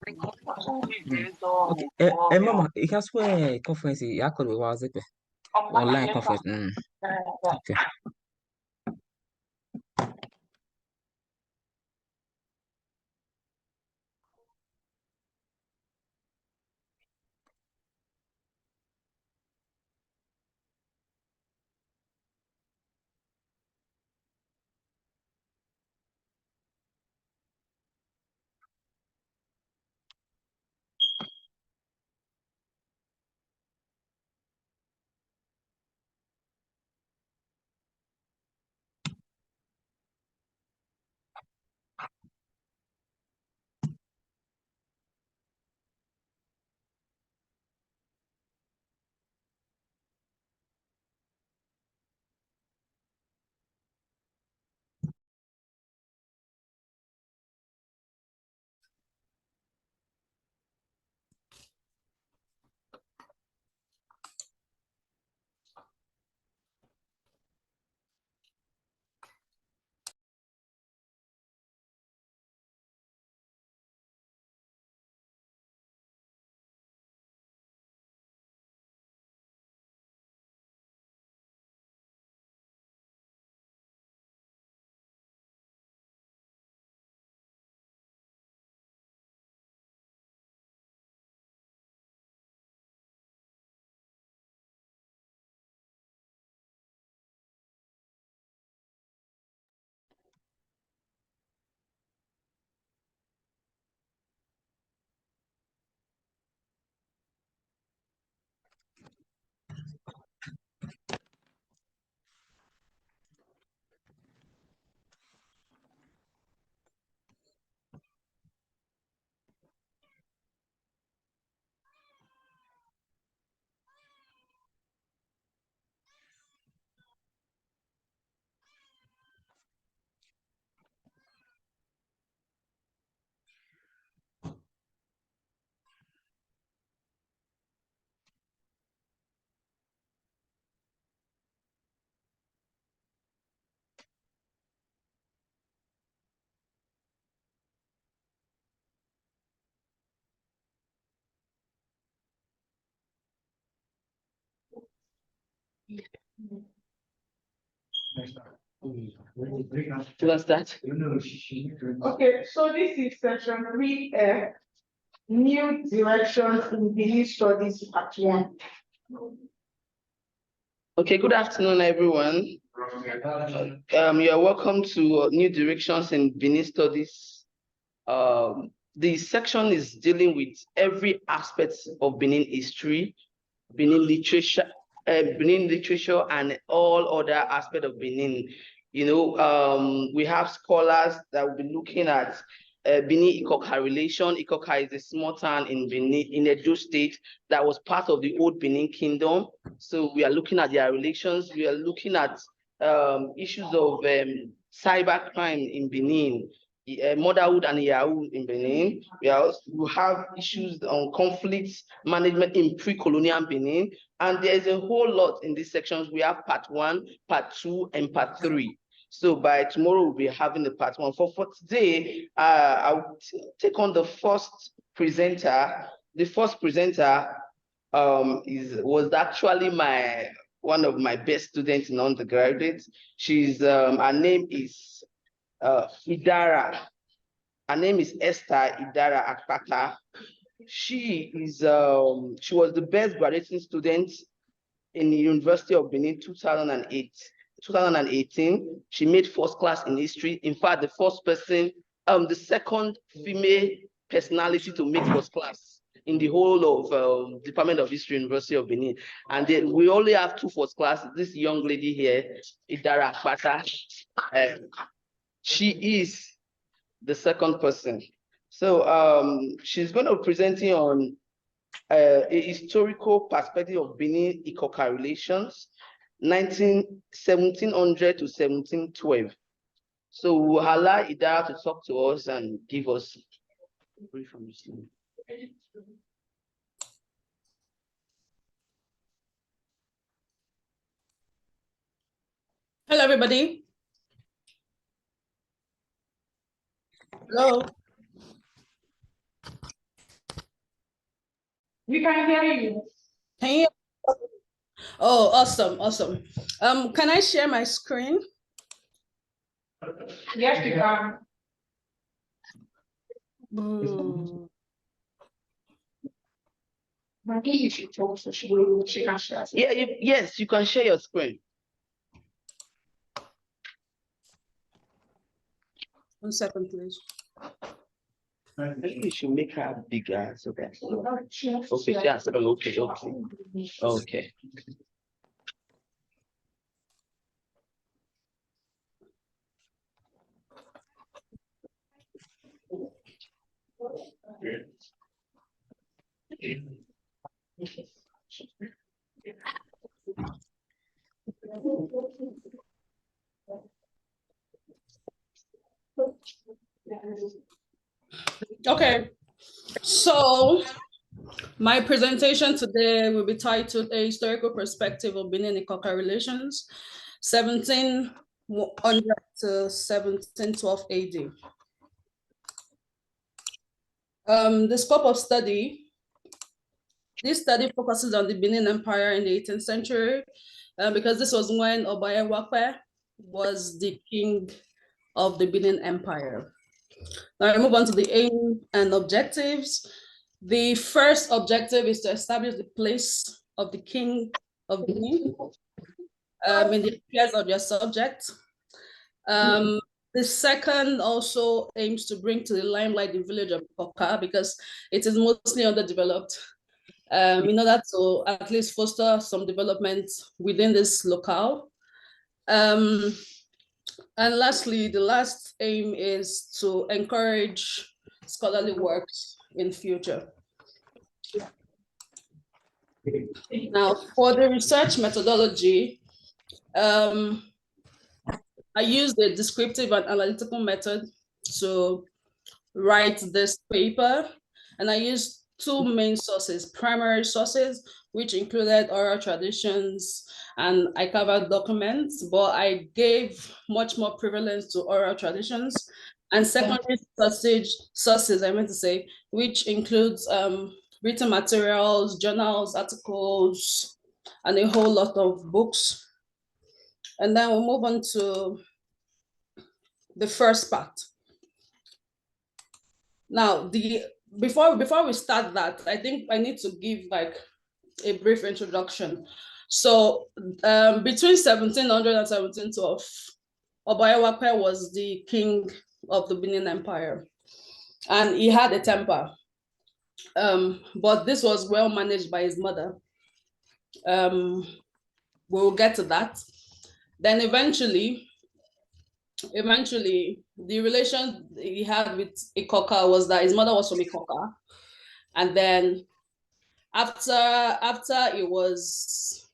Okay. Mama, you can swear conference. You could be was it online conference. Okay. Do you start? Okay, so this is section 3F, new directions in Benin studies part 1. Okay, good afternoon, everyone. You're welcome to New Directions in Benin Studies. The section is dealing with every aspect of Benin history, Benin literature, and all other aspects of Benin. We have scholars that will be looking at Benin Ikoka relation. Ikoka is a small town in Benin, in Edo State, that was part of the old Benin Kingdom. So we are looking at their relations. We are looking at issues of cyber crime in Benin, motherhood and Yahoo in Benin. We have issues on conflict management in pre-colonial Benin. And there's a whole lot in these sections. We have part 1, part 2, and part 3. So by tomorrow, we'll be having the part 1. For today, I'll take on the first presenter. The first presenter was actually one of my best students in undergraduate. Her name is Idara. Her name is Esther Idara Akpata. She was the best graduating student in the University of Benin 2018. She made first class in history. In fact, the second female personality to make first class in the whole of Department of History, University of Benin. And then we only have 2 first class. This young lady here, Idara Akpata, she is the second person. So she's going to be presenting on a historical perspective of Benin Ikoka relations, 1700 to 1712. So we'll allow Idara to talk to us and give us a brief understanding. Hello, everybody. Hello. We can hear you. Can you? Oh, awesome, awesome. Can I share my screen? Yes, you can. Maybe you should talk so she can share. Yeah, yes, you can share your screen. 1 second, please. Maybe you should make her bigger so that. Okay, she has okay. Okay, so my presentation today will be titled A Historical Perspective of Benin and Ikoka Relations, 1700 to 1712 AD. The scope of study, this study focuses on the Benin Empire in the 18th century, because this was when Obayewakwe was the king of the Benin Empire. Now I move on to the aim and objectives. The first objective is to establish the place of the king of Benin in the affairs of their subject. The second also aims to bring to the limelight the village of Ikoka because it is mostly underdeveloped. In order to at least foster some development within this locale. And lastly, the last aim is to encourage scholarly works in future. Now, for the research methodology, I used a descriptive and analytical method to write this paper, and I used two main sources, primary sources, which included oral traditions, and I covered documents, but I gave much more prevalence to oral traditions, and secondary sources, I meant to say, which includes written materials, journals, articles, and a whole lot of books. And then we'll move on to the first part. Now, before we start that, I think I need to give like a brief introduction. So between 1700 and 1712, Obayewakwe was the king of the Benin Empire, and he had a temper. But this was well managed by his mother. We'll get to that. Then eventually, the relation he had with Ikoka was that his mother was from Ikoka, and then after it was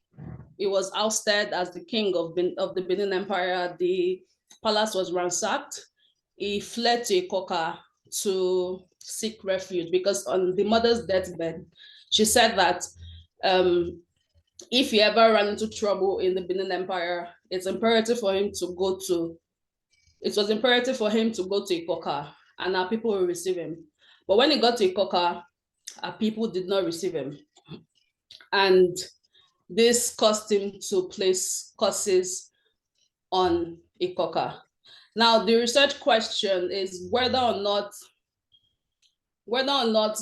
ousted as the king of the Benin Empire, the palace was ransacked. He fled to Ikoka to seek refuge because on the mother's deathbed, she said that if he ever ran into trouble in the Benin Empire, it was imperative for him to go to Ikoka, and our people will receive him. But when he got to Ikoka, our people did not receive him. And this caused him to place curses on Ikoka. Now, the research question is whether or not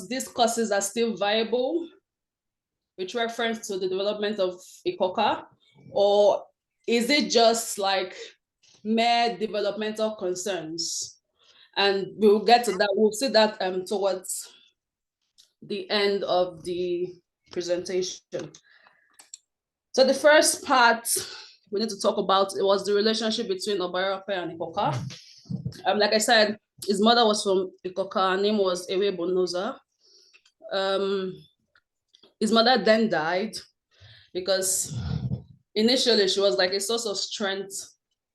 these curses are still viable with reference to the development of Ikoka, or is it just like mere developmental concerns? And we'll get to that. We'll see that towards the end of the presentation. So the first part we need to talk about was the relationship between Obayewakwe and Ikoka. Like I said, his mother was from Ikoka. Her name was Ewe Bonoza. His mother then died because initially she was like a source of strength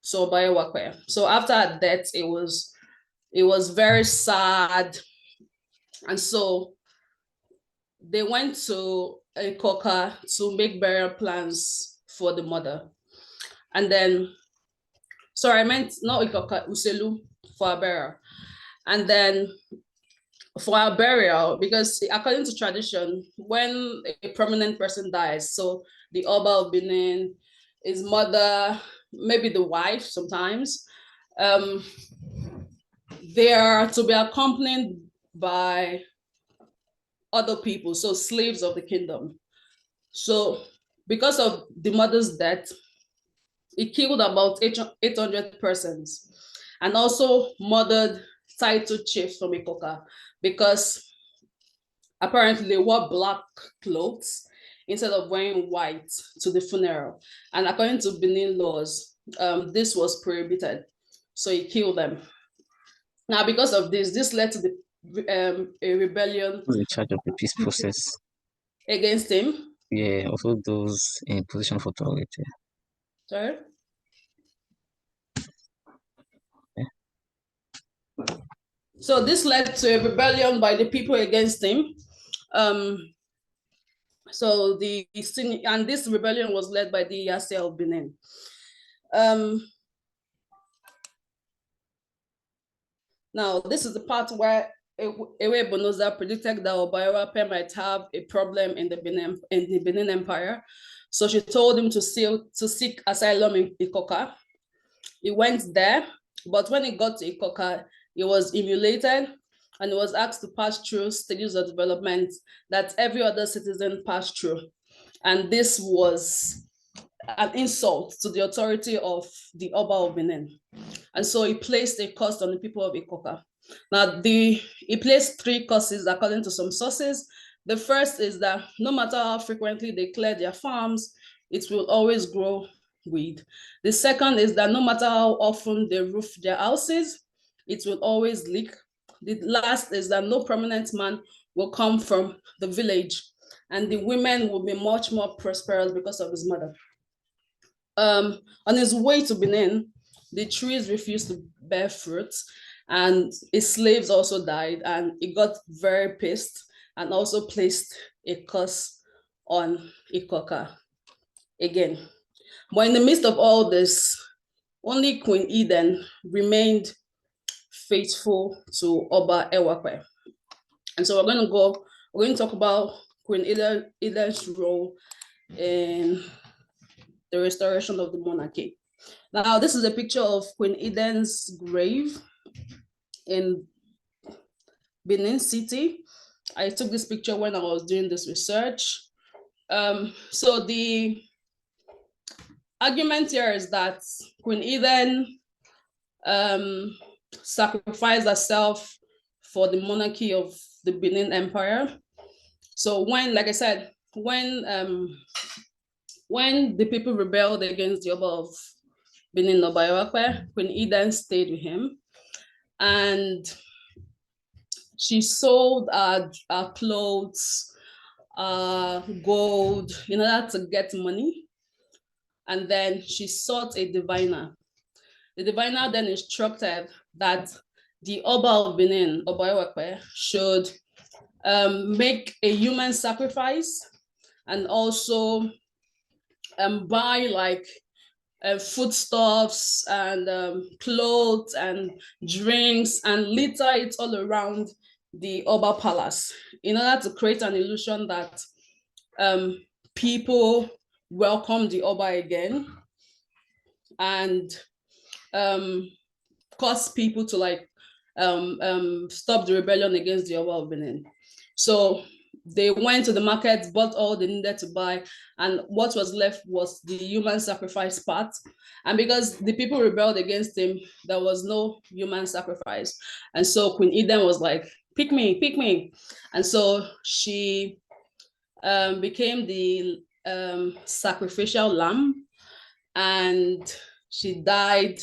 to Obayewakwe. So after her death, it was very sad, and so they went to Ikoka to make burial plans for the mother. And then, sorry, I meant not Ikoka, Uselu for a burial. And then for our burial, because according to tradition, when a prominent person dies, so the Oba of Benin, his mother, maybe the wife sometimes, they are to be accompanied by other people, so slaves of the kingdom. So because of the mother's death, it killed about 800 persons, and also murdered title chiefs from Ikoka, because apparently they wore black clothes instead of wearing white to the funeral. And according to Benin laws, this was prohibited. So he killed them. Now, because of this led to a rebellion Who's in charge of the peace process? against him. Yeah, also those in position of authority. Sorry. Yeah. So this led to a rebellion by the people against him. So this rebellion was led by the Yase of Benin. Now, this is the part where Ewe Bonoza predicted that Obayawape might have a problem in the Benin Empire. So she told him to seek asylum in Ikoka. He went there, but when he got to Ikoka, he was emulated and he was asked to pass through stages of development that every other citizen passed through. And this was an insult to the authority of the Oba of Benin. And so he placed a curse on the people of Ikoka. Now, he placed 3 curses according to some sources. The first is that no matter how frequently they clear their farms, it will always grow weed. The second is that no matter how often they roof their houses, it will always leak. The last is that no prominent man will come from the village, and the women will be much more prosperous because of his mother. On his way to Benin, the trees refused to bear fruit, and his slaves also died, and he got very pissed and also placed a curse on Ikoka again. But in the midst of all this, only Queen Eden remained faithful to Oba Ewakwe. And so we're going to talk about Queen Eden's role in the restoration of the monarchy. Now, this is a picture of Queen Eden's grave in Benin City. I took this picture when I was doing this research. So the argument here is that Queen Eden sacrificed herself for the monarchy of the Benin Empire. So like I said, when the people rebelled against the Oba of Benin Obayawakwe, Queen Eden stayed with him, and she sold our clothes, gold, in order to get money. And then she sought a diviner. The diviner then instructed that the Oba of Benin, Obayawakwe, should make a human sacrifice and also buy like foodstuffs and clothes and drinks and litter it all around the Oba Palace in order to create an illusion that people welcome the Oba again and cause people to like stop the rebellion against the Oba of Benin. So they went to the market, bought all they needed to buy, and what was left was the human sacrifice part. And because the people rebelled against him, there was no human sacrifice. And so Queen Eden was like, pick me, pick me. And so she became the sacrificial lamb, and she died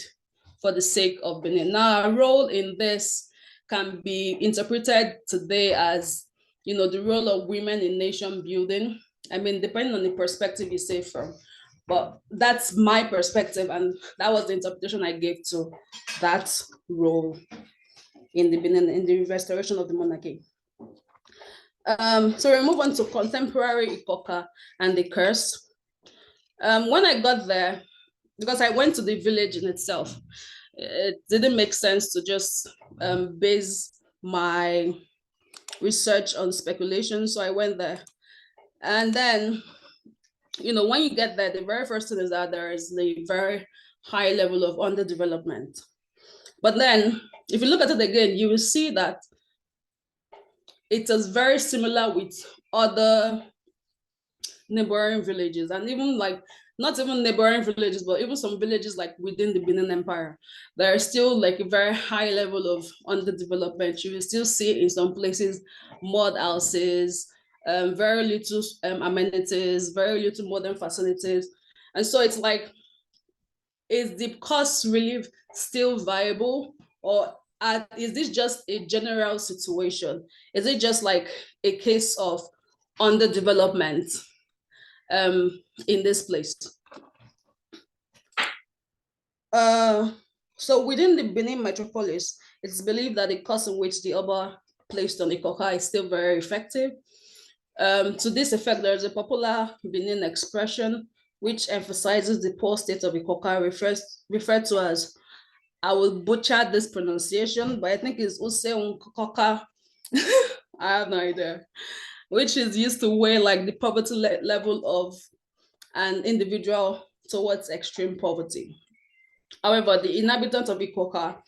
for the sake of Benin. Now, her role in this can be interpreted today as, you know, the role of women in nation building. I mean, depending on the perspective you say from, but that's my perspective, and that was the interpretation I gave to that role in the Benin, in the restoration of the monarchy. So we move on to contemporary Ikoka and the curse. When I got there, because I went to the village in itself, it didn't make sense to just base my research on speculation. So I went there. And then, when you get there, the very first thing is that there is the very high level of underdevelopment. But then, if you look at it again, you will see that it is very similar with other neighboring villages, and even like not even neighboring villages, but even some villages like within the Benin Empire. There is still like a very high level of underdevelopment. You will still see in some places mud houses, very little amenities, very little modern facilities. And so it's like, is the cost relief still viable, or is this just a general situation? Is it just like a case of underdevelopment in this place? So within the Benin metropolis, it's believed that the cost in which the Oba placed on Ikoka is still very effective. To this effect, there's a popular Benin expression which emphasizes the poor state of Ikoka, referred to as, I will butcher this pronunciation, but I think it's Useun Koka. I have no idea. Which is used to weigh like the poverty level of an individual towards extreme poverty. However, the inhabitants of Ikoka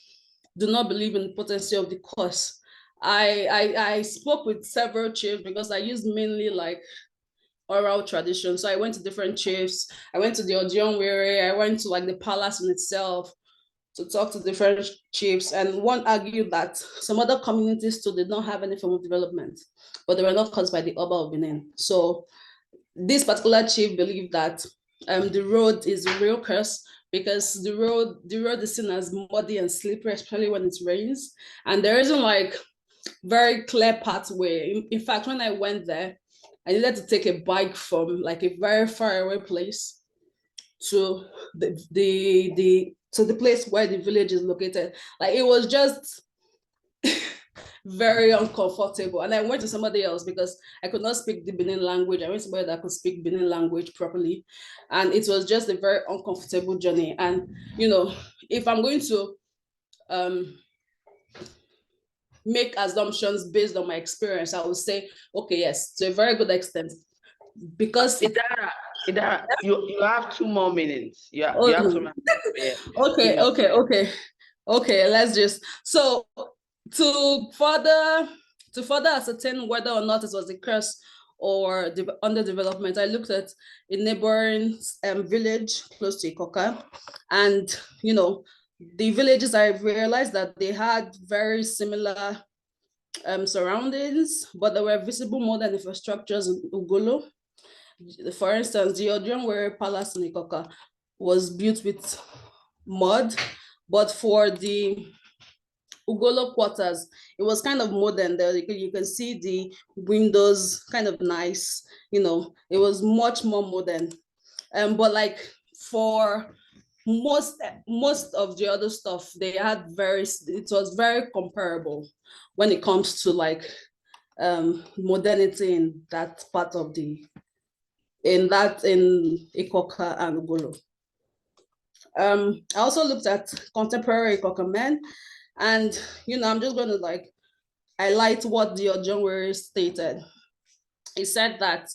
do not believe in the potency of the cost. I spoke with several chiefs because I used mainly like oral tradition. So I went to different chiefs. I went to the Odionwere. I went to like the palace in itself to talk to different chiefs. And one argued that some other communities too did not have any form of development, but they were not caused by the Oba of Benin. So this particular chief believed that the road is a real curse, because the road is seen as muddy and slippery, especially when it rains. And there isn't like very clear pathway. In fact, when I went there, I needed to take a bike from like a very far away place to the place where the village is located. Like, it was just very uncomfortable. And I went to somebody else because I could not speak the Benin language. I went to somebody that could speak Benin language properly. And it was just a very uncomfortable journey. And, if I'm going to make assumptions based on my experience, I would say, okay, yes, to a very good extent. Because Idara, you have 2 more minutes. You have to. Okay. Let's just, so to further ascertain whether or not it was a curse or underdevelopment, I looked at a neighboring village close to Ikoka, and the villages, I realized that they had very similar surroundings, but there were visible modern infrastructures in Ugolo. For instance, the Odionwere Palace in Ikoka was built with mud, but for the Ugolo quarters, it was kind of modern. There you can see the windows, kind of nice. It was much more modern. But like for most of the other stuff, they had it was very comparable when it comes to like modernity in that part of in Ikoka and Ugolo. I also looked at contemporary Ikoka men, and I'm just going to like highlight what the Ojonwere stated. He said that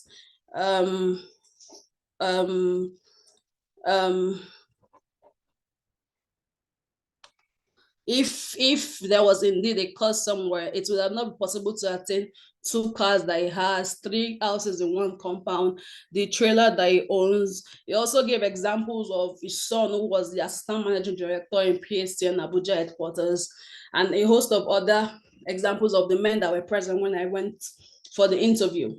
if there was indeed a cause somewhere, it would have not been possible to attain 2 cars that he has, 3 houses in one compound, the trailer that he owns. He also gave examples of his son, who was the assistant managing director in PST and Abuja headquarters, and a host of other examples of the men that were present when I went for the interview.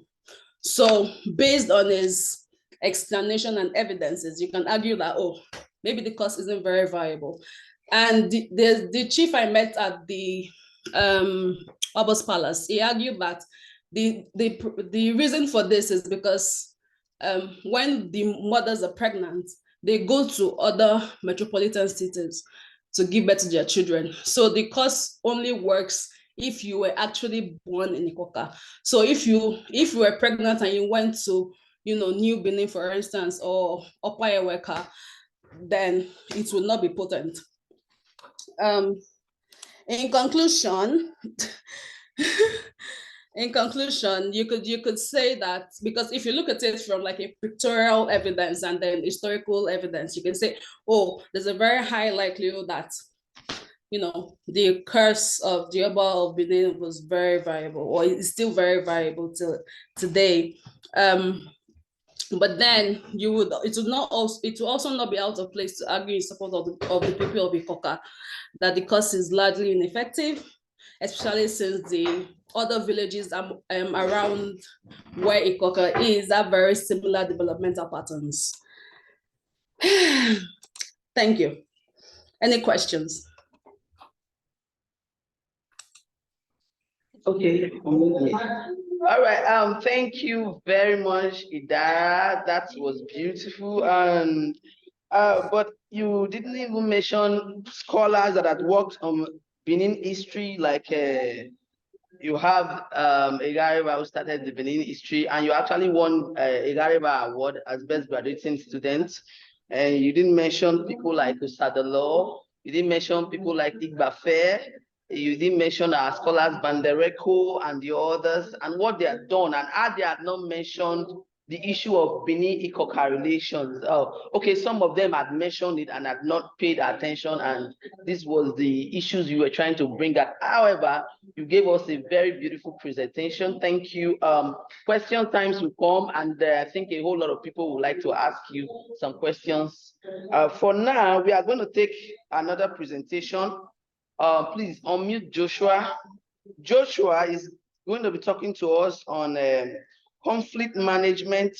So based on his explanation and evidences, you can argue that, maybe the cost isn't very viable. And the chief I met at the Oba's Palace, he argued that the reason for this is because when the mothers are pregnant, they go to other metropolitan cities to give birth to their children. So the cost only works if you were actually born in Ikoka. So if you were pregnant and you went to New Benin, for instance, or Upper Eweka, then it will not be potent. In conclusion, in conclusion, you could say that, because if you look at it from like a pictorial evidence and then historical evidence, you can say, oh, there's a very high likelihood that, you know, the curse of the Oba of Benin was very viable, or is still very viable till today. But then it will also not be out of place to argue in support of the people of Ikoka that the curse is largely ineffective, especially since the other villages around where Ikoka is have very similar developmental patterns. Thank you. Any questions? Okay. All right. Thank you very much, Ida. That was beautiful. And but you didn't even mention scholars that had worked on Benin history, like you have Igariba who started the Benin history, and you actually won Igariba award as best graduating student. And you didn't mention people like Usadolo, you didn't mention people like Igbafe, you didn't mention our scholars Bandereko and the others, and what they have done, and how they had not mentioned the issue of Benin Ikoka relations. Okay, some of them had mentioned it and had not paid attention, and this was the issues you were trying to bring up. However, you gave us a very beautiful presentation. Thank you. Question times will come, and I think a whole lot of people would like to ask you some questions. For now, we are going to take another presentation. Please unmute Joshua. Joshua is going to be talking to us on conflict management.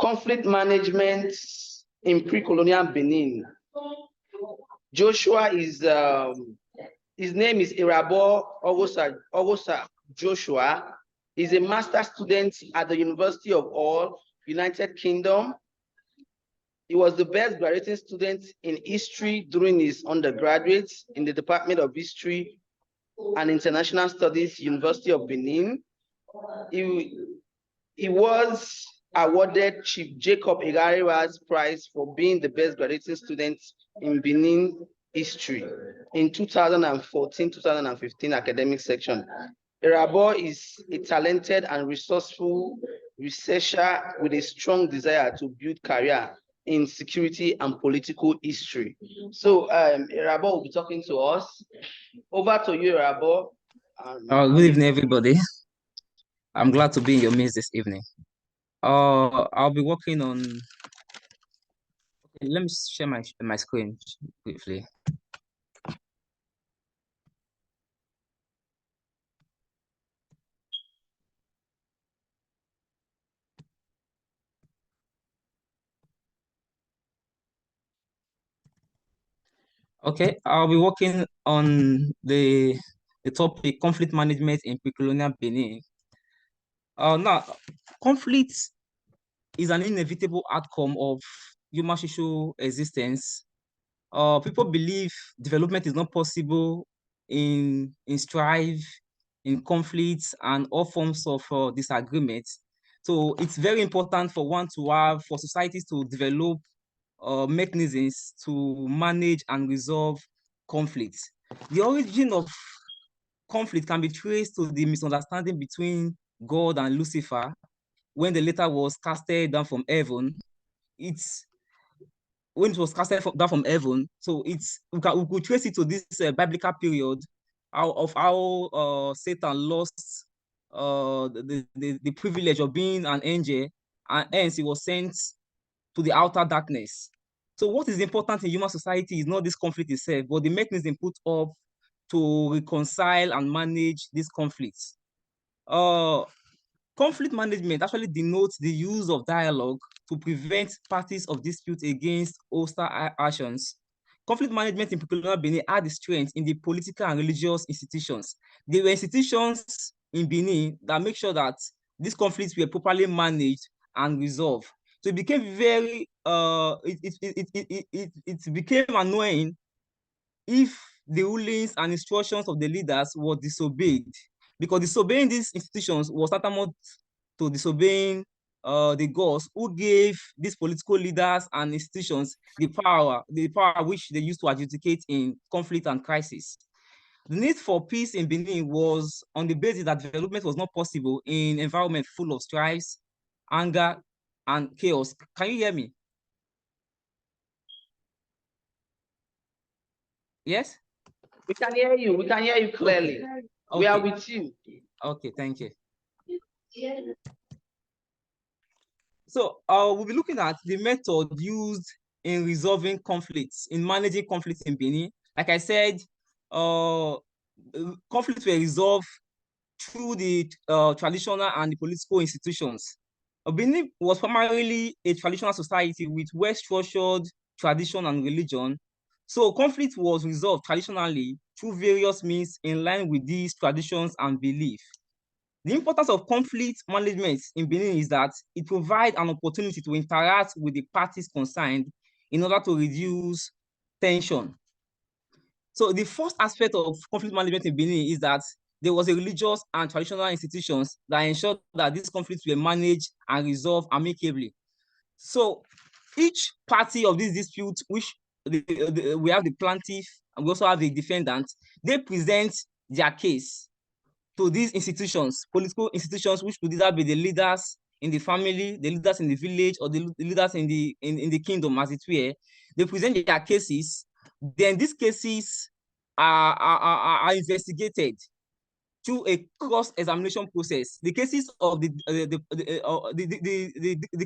Conflict management in pre-colonial Benin. Joshua is his name is Irabo Owosa Joshua. He's a master's student at the University of Hull, United Kingdom. He was the best graduating student in history during his undergraduate in the Department of History and International Studies, University of Benin. He was awarded Chief Jacob Igariwa's Prize for being the best graduating student in Benin history in 2014-2015 academic section. Irabo is a talented and resourceful researcher with a strong desire to build career in security and political history. So Irabo will be talking to us. Over to you, Irabo. Good evening, everybody. I'm glad to be in your midst this evening. I'll be working on. Okay, let me share my screen briefly. Okay, I'll be working on the topic conflict management in pre-colonial Benin. Now, conflict is an inevitable outcome of human social existence. People believe development is not possible in strife, in conflicts, and all forms of disagreement. So it's very important for societies to develop mechanisms to manage and resolve conflicts. The origin of conflict can be traced to the misunderstanding between God and Lucifer when the latter was casted down from heaven. When it was casted down from heaven, so we could trace it to this biblical period of how Satan lost the privilege of being an angel, and hence he was sent to the outer darkness. So what is important in human society is not this conflict itself, but the mechanism put up to reconcile and manage these conflicts. Conflict management actually denotes the use of dialogue to prevent parties of dispute against hostile actions. Conflict management in particular Benin had the strength in the political and religious institutions. There were institutions in Benin that make sure that these conflicts were properly managed and resolved. So it became it became annoying if the rulings and instructions of the leaders were disobeyed, because disobeying these institutions was tantamount to disobeying the gods who gave these political leaders and institutions the power which they used to adjudicate in conflict and crisis. The need for peace in Benin was on the basis that development was not possible in an environment full of strifes, anger, and chaos. Can you hear me? Yes? We can hear you. We can hear you clearly. We are Okay. with you. Okay, thank you. So we'll be looking at the method used in resolving conflicts, in managing conflicts in Benin. Like I said, conflicts were resolved through the traditional and the political institutions. Benin was primarily a traditional society with well-structured tradition and religion. So conflict was resolved traditionally through various means in line with these traditions and beliefs. The importance of conflict management in Benin is that it provides an opportunity to interact with the parties concerned in order to reduce tension. So the first aspect of conflict management in Benin is that there was a religious and traditional institutions that ensured that these conflicts were managed and resolved amicably. So each party of this dispute, which we have the plaintiff and we also have the defendant, they present their case to these institutions, political institutions, which could either be the leaders in the family, the leaders in the village, or the leaders in the kingdom, as it were. They present their cases. Then these cases are investigated through a cross-examination process. The cases of the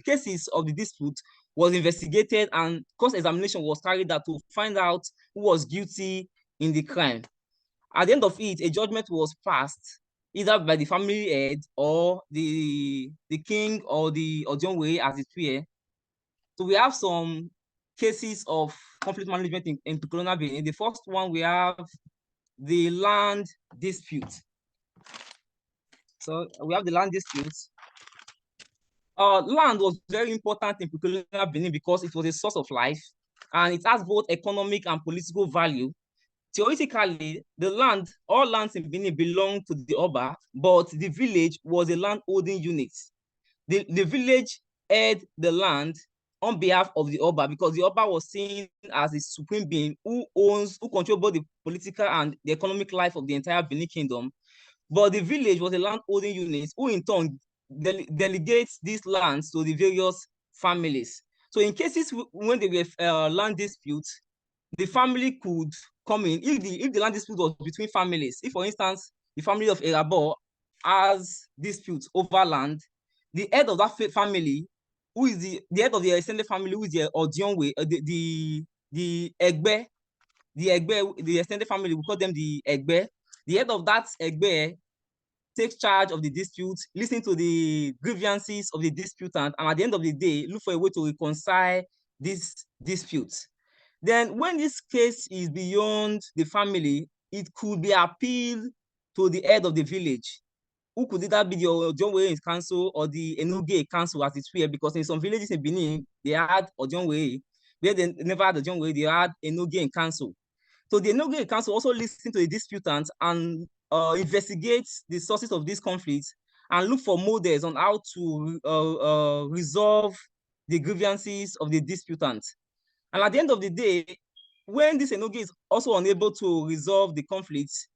cases of the dispute was investigated, and cross-examination was carried out to find out who was guilty in the crime. At the end of it, a judgment was passed either by the family head or the king or the Ojongwe, as it were. So we have some cases of conflict management in colonial Benin. The first one, we have the land dispute. So we have the land dispute. Land was very important in colonial Benin because it was a source of life, and it has both economic and political value. Theoretically, all lands in Benin belonged to the Oba, but the village was a land holding unit. The village held the land on behalf of the Oba because the Oba was seen as the supreme being who controls both the political and the economic life of the entire Benin kingdom. But the village was a land holding unit who in turn delegates these lands to the various families. So in cases when there were land disputes, the family could come in if the land dispute was between families. If, for instance, the family of Erabo has disputes over land, the head of that family, who is the head of the extended family, who is the Odionwe, the Egbe, the extended family, we call them the Egbe. The head of that Egbe takes charge of the dispute, listen to the grievances of the disputant, and at the end of the day, look for a way to reconcile these disputes. Then when this case is beyond the family, it could be appealed to the head of the village, who could either be the Ojonwe council or the Enuge council, as it were, because in some villages in Benin, they had Ojonwe, where they never had Ojonwe, they had Enuge council. So the Enuge council also listens to the disputant and investigates the sources of these conflicts and look for models on how to resolve the grievances of the disputant. And at the end of the day, when this Enoge is also unable to resolve the conflicts,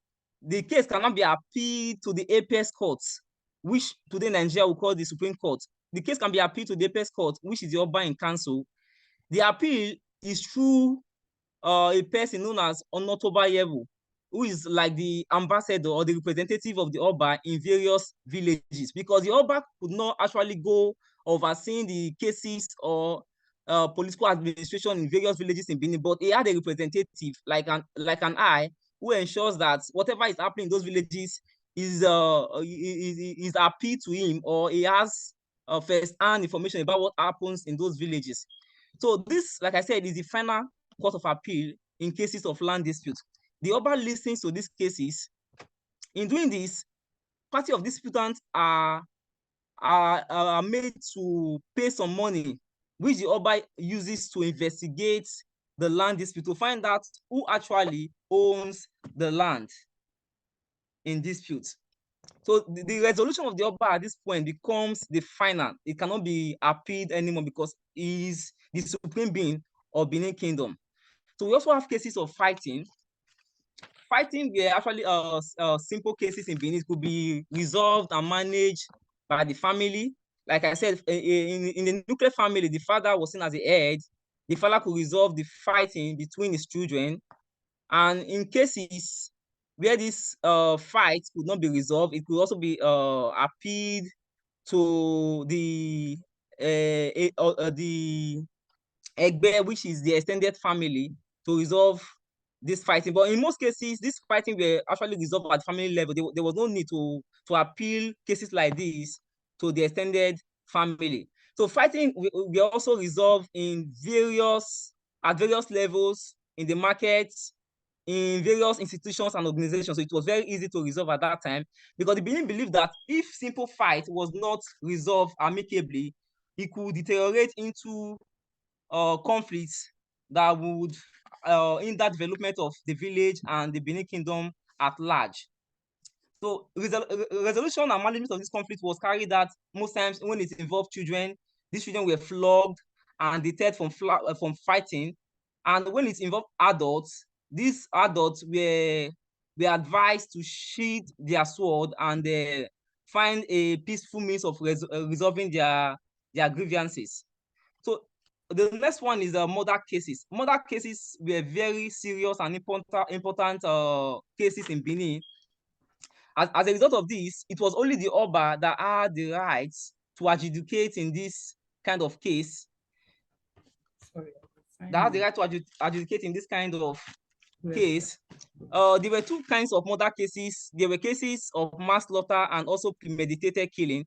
the case cannot be appealed to the apex courts, which today Nigeria will call the Supreme Court. The case can be appealed to the apex court, which is the Oba in council. The appeal is through a person known as Onotoba Yevu, who is like the ambassador or the representative of the Oba in various villages, because the Oba could not actually go overseeing the cases or political administration in various villages in Benin, but he had a representative like an eye who ensures that whatever is happening in those villages is appealed to him, or he has first-hand information about what happens in those villages. So this, like I said, is the final court of appeal in cases of land dispute. The Oba listens to these cases. In doing this, party of disputants are made to pay some money, which the Oba uses to investigate the land dispute to find out who actually owns the land in dispute. So the resolution of the Oba at this point becomes the final. It cannot be appealed anymore because he is the supreme being of Benin Kingdom. So we also have cases of fighting. fighting were actually simple cases in Benin. It could be resolved and managed by the family. Like I said, in the nuclear family, the father was seen as the head. The father could resolve the fighting between his children. And in cases where this fight could not be resolved, it could also be appealed to the Egbe, which is the extended family, to resolve this fighting. But in most cases, this fighting were actually resolved at family level. There was no need to appeal cases like this to the extended family. So fighting we also resolve at various levels in the market, in various institutions and organizations. So it was very easy to resolve at that time, because the Benin believed that if simple fight was not resolved amicably, it could deteriorate into conflicts that would hinder development of the village and the Benin Kingdom at large. So resolution and management of this conflict was carried out most times when it involved children. These children were flogged and deterred from fighting. And when it involved adults, these adults were advised to sheath their sword and find a peaceful means of resolving their grievances. So the next one is murder cases. Murder cases were very serious and important cases in Benin. As a result of this, it was only the Oba that had the rights to adjudicate in this kind of case. That had the right to adjudicate in this kind of case. There were two kinds of murder cases. There were cases of manslaughter and also premeditated killing.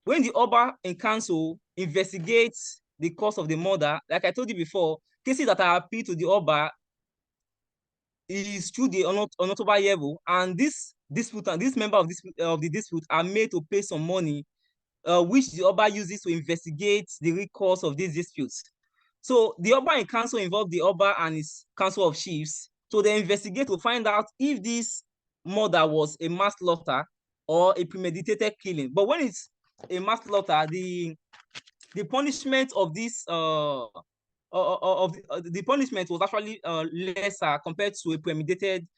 When the Oba in council investigates the cause of the murder, like I told you before, cases that are appealed to the Oba is through the Onotoba level, and this member of the dispute are made to pay some money, which the Oba uses to investigate the real cause of these disputes. So the Oba in council involved the Oba and his council of chiefs. So they investigate to find out if this murder was a manslaughter or a premeditated killing. But when it's a manslaughter, the punishment of this the punishment was actually lesser compared to a premeditated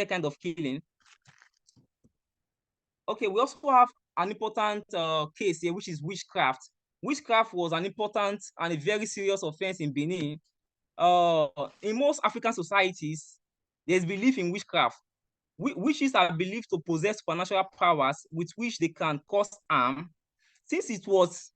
kind of killing. Okay, we also have an important case here, which is witchcraft. Witchcraft was an important and a very serious offense in Benin. In most African societies, there's belief in witchcraft. Witches are believed to possess supernatural powers with which they can cause harm. Since it was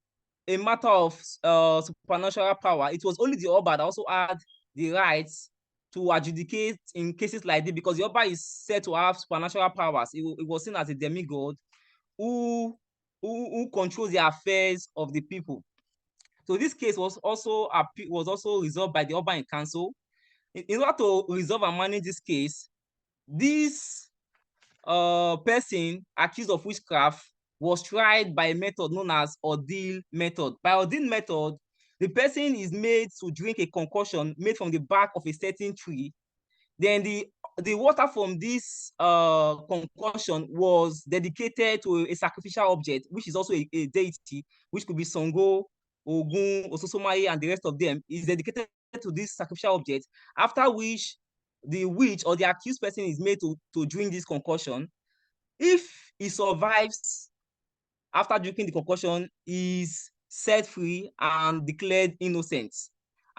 a matter of supernatural power, it was only the Oba that also had the rights to adjudicate in cases like this, because the Oba is said to have supernatural powers. It was seen as a demigod who controls the affairs of the people. So this case was also resolved by the Oba in council. In order to resolve and manage this case, this person accused of witchcraft was tried by a method known as ordeal method. By ordeal method, the person is made to drink a concoction made from the bark of a certain tree. Then the water from this concoction was dedicated to a sacrificial object, which is also a deity, which could be Songo, Ogun, Ososomaye, and the rest of them, is dedicated to this sacrificial object, after which the witch or the accused person is made to drink this concoction. If he survives after drinking the concoction, he is set free and declared innocent.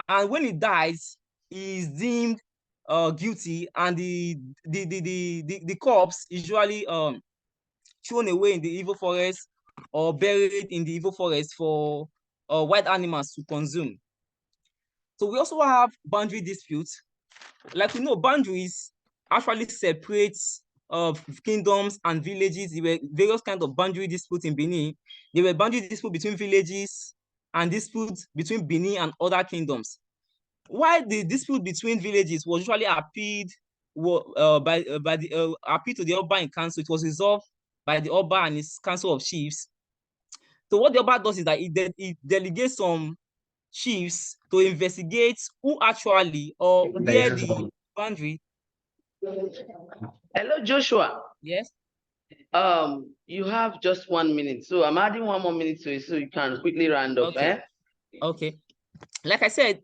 And when he dies, he is deemed guilty, and the corpse is usually thrown away in the evil forest or buried in the evil forest for wild animals to consume. So we also have boundary disputes. Like we know, boundaries actually separate kingdoms and villages. There were various kinds of boundary disputes in Benin. There were boundary disputes between villages and disputes between Benin and other kingdoms. While the dispute between villages was usually appealed appealed to the Oba in council, it was resolved by the Oba and his council of chiefs. So what the Oba does is that he delegates some chiefs to investigate who actually or where the boundary. Hello, Joshua. Yes. You have just 1 minute, so I'm adding 1 more minute to it so you can quickly round off. Okay. Okay. Like I said,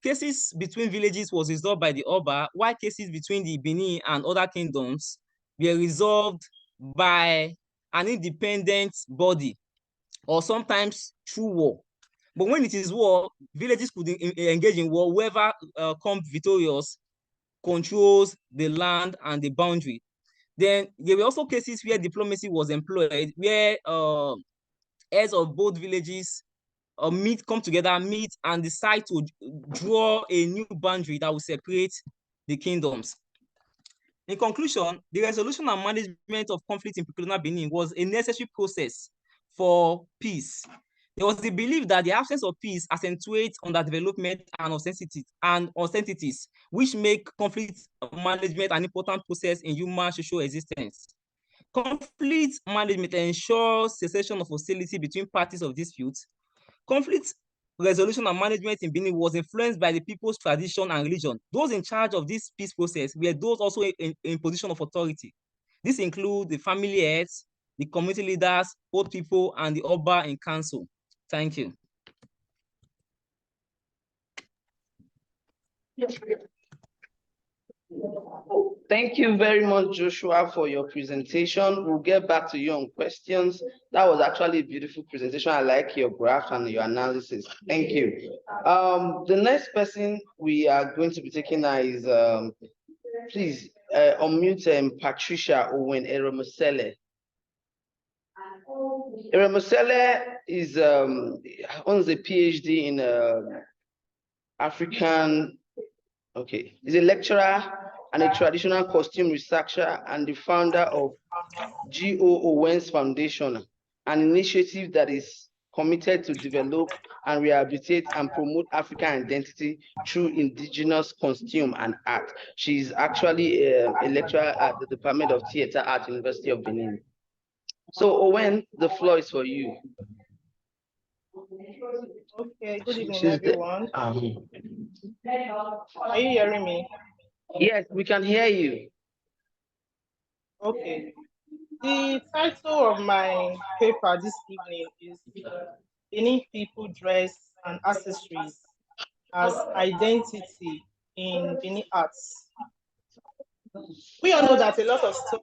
cases between villages was resolved by the Oba, while cases between the Benin and other kingdoms were resolved by an independent body, or sometimes through war. But when it is war, villages could engage in war. Whoever comes victorious controls the land and the boundary. Then there were also cases where diplomacy was employed, where heads of both villages come together, meet, and decide to draw a new boundary that will separate the kingdoms. In conclusion, the resolution and management of conflict in pre-colonial Benin was a necessary process for peace. There was the belief that the absence of peace accentuates underdevelopment and uncertainties, which make conflict management an important process in human social existence. Conflict management ensures cessation of hostility between parties of dispute. Conflict resolution and management in Benin was influenced by the people's tradition and religion. Those in charge of this peace process were those also in position of authority. This includes the family heads, the community leaders, old people, and the Oba in council. Thank you. Thank you very much, Joshua, for your presentation. We'll get back to you on questions. That was actually a beautiful presentation. I like your graph and your analysis. Thank you. The next person we are going to be taking now is, please unmute Patricia Owen Eremosele. Eremosele is owns a PhD in African. Okay, he's a lecturer and a traditional costume researcher and the founder of G.O. Owens Foundation, an initiative that is committed to develop and rehabilitate and promote African identity through indigenous costume and art. She's actually a lecturer at the Department of Theatre at University of Benin. So Owen, the floor is for you. Okay, good evening, everyone. Are you hearing me? Yes, we can hear you. Okay. The title of my paper this evening is Benin People Dress and Accessories as Identity in Benin Arts. We all know that a lot of stuff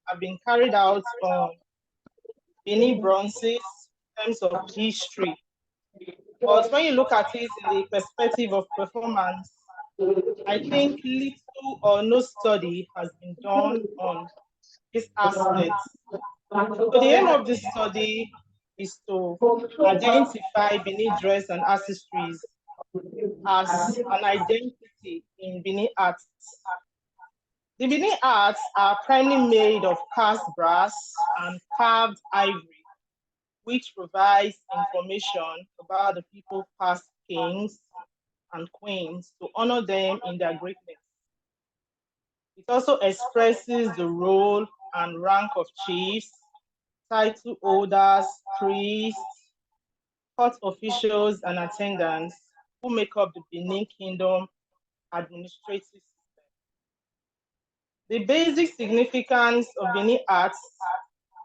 have been carried out on Benin bronzes in terms of history. But when you look at it in the perspective of performance, I think little or no study has been done on this aspect. So the aim of this study is to identify Benin dress and accessories as an identity in Benin arts. The Benin arts are primarily made of cast brass and carved ivory, which provides information about the people past kings and queens to honor them in their greatness. It also expresses the role and rank of chiefs, title holders, priests, court officials, and attendants who make up the Benin Kingdom administrative system. The basic significance of Benin arts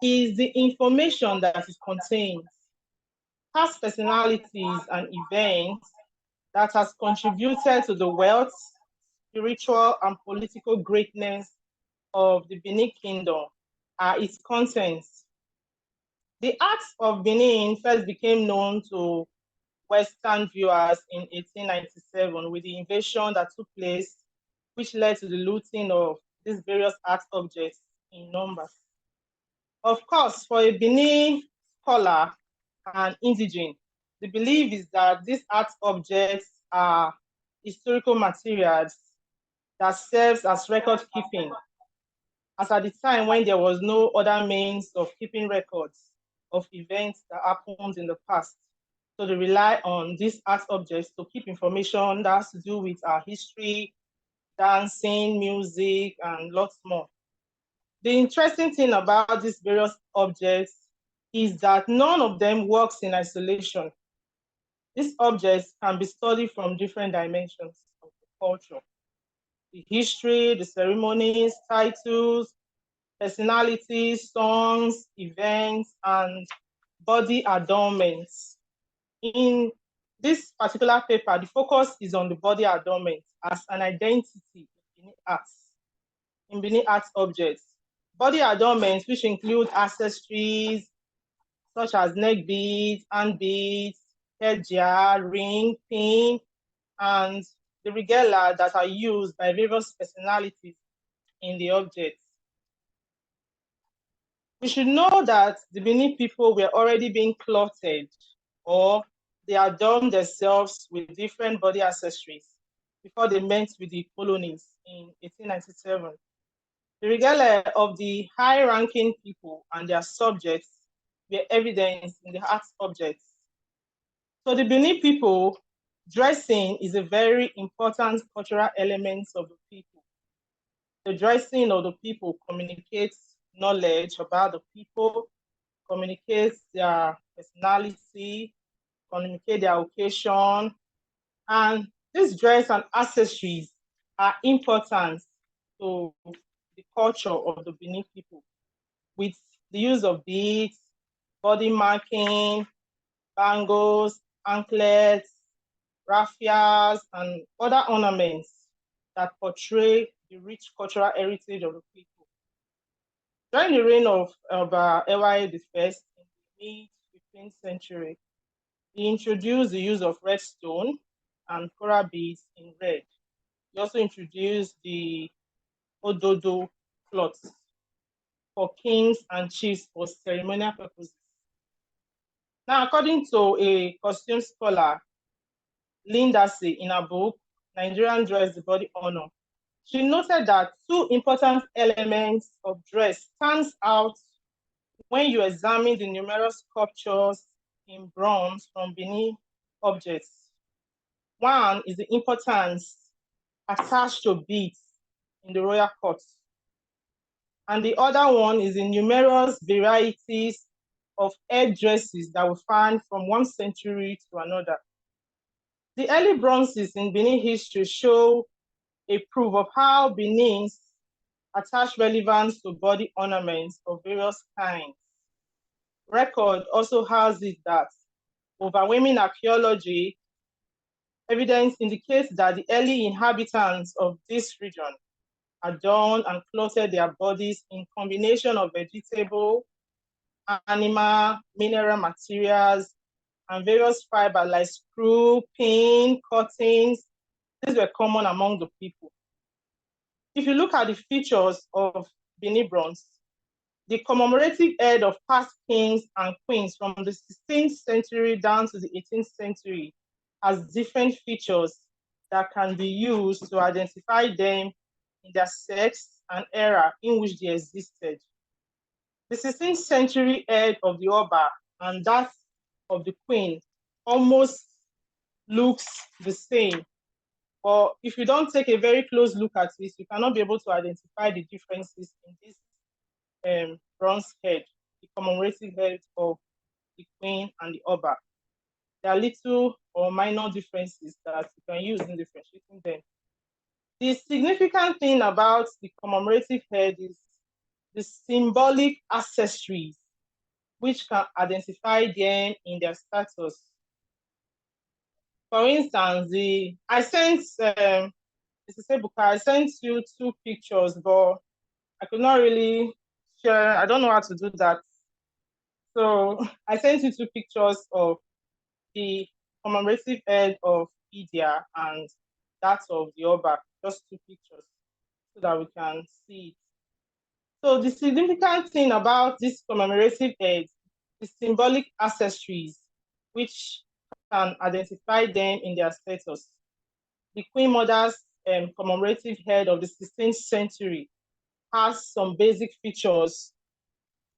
is the information that it contains, past personalities and events that has contributed to the wealth, spiritual, and political greatness of the Benin Kingdom are its contents. The arts of Benin first became known to Western viewers in 1897 with the invasion that took place, which led to the looting of these various art objects in numbers. Of course, for a Benin scholar and indigene, the belief is that these art objects are historical materials that serves as record keeping, as at the time when there was no other means of keeping records of events that happened in the past. So they rely on these art objects to keep information that has to do with our history, dancing, music, and lots more. The interesting thing about these various objects is that none of them works in isolation. These objects can be studied from different dimensions of the culture. The history, the ceremonies, titles, personalities, songs, events, and body adornments. In this particular paper, the focus is on the body adornment as an identity in Benin arts objects. Body adornments, which include accessories such as neck beads, hand beads, headgear, ring, pin, and the regala that are used by various personalities in the objects. We should know that the Benin people were already being clothed, or they adorned themselves with different body accessories before they met with the colonies in 1897. The regala of the high-ranking people and their subjects were evidenced in the art objects. So the Benin people, dressing is a very important cultural element of the people. The dressing of the people communicates knowledge about the people, communicates their personality, communicate their occasion, and this dress and accessories are important to the culture of the Benin people, with the use of beads, body marking, bangles, anklets, raffias, and other ornaments that portray the rich cultural heritage of the people. During the reign of Ewaye I in the mid-15th century, he introduced the use of red stone and coral beads in red. He also introduced the ododo cloths for kings and chiefs for ceremonial purposes. Now, according to a costume scholar, Lindasey, in her book, Nigerian Dress, the Body Honor, she noted that two important elements of dress stands out when you examine the numerous sculptures in bronze from Benin objects. One is the importance attached to beads in the royal courts. And the other one is the numerous varieties of headdresses that we find from one century to another. The early bronzes in Benin history show a proof of how Benin's attached relevance to body ornaments of various kinds. Record also has it that overwhelming archaeology evidence indicates that the early inhabitants of this region adorned and clothed their bodies in combination of vegetable, animal, mineral materials, and various fibers like screw, pin, cottons. These were common among the people. If you look at the features of Benin bronze, the commemorative head of past kings and queens from the 16th century down to the 18th century has different features that can be used to identify them in their sex and era in which they existed. The 16th century head of the Oba and that of the queen almost looks the same. But if you don't take a very close look at this, you cannot be able to identify the differences in this bronze head, the commemorative head of the queen and the Oba. There are little or minor differences that you can use in differentiating them. The significant thing about the commemorative head is the symbolic accessories, which can identify them in their status. For instance, I sent you two pictures, but I could not really share. I don't know how to do that. So I sent you two pictures of the commemorative head of Idia and that of the Oba, just two pictures, so that we can see it. So the significant thing about this commemorative head is symbolic accessories, which can identify them in their status. The Queen Mother's commemorative head of the 16th century has some basic features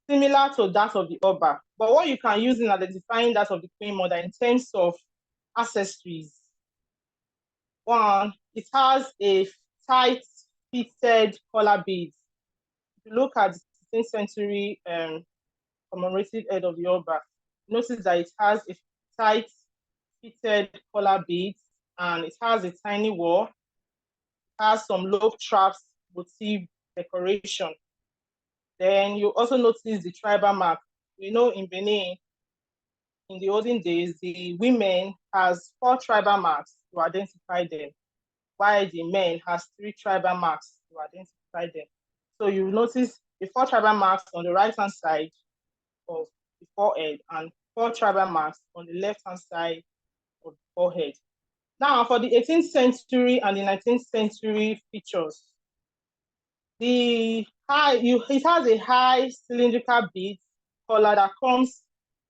similar to that of the Oba. But what you can use in identifying that of the Queen Mother in terms of accessories, one, it has a tight fitted collar bead. If you look at the 16th century commemorative head of the Oba, notice that it has a tight fitted collar bead and it has a tiny wall. It has some love traps motif decoration. Then you also notice the tribal mark. We know in Benin, in the olden days, the women has 4 tribal marks to identify them, while the men has 3 tribal marks to identify them. So you notice the 4 tribal marks on the right-hand side of the forehead and 4 tribal marks on the left-hand side of the forehead. Now, for the 18th century and the 19th century features, it has a high cylindrical bead collar that comes,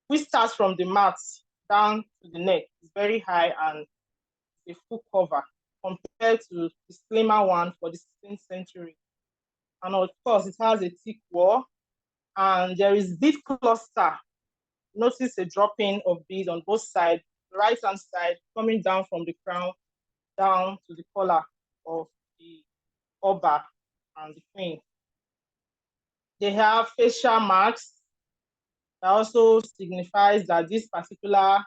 which starts from the mat down to the neck. It's very high and a full cover compared to the slimmer one for the 16th century. And of course, it has a thick wall, and there is bead cluster. Notice a dropping of bead on both sides, the right-hand side coming down from the crown down to the collar of the Oba and the queen. They have facial marks that also signifies that this particular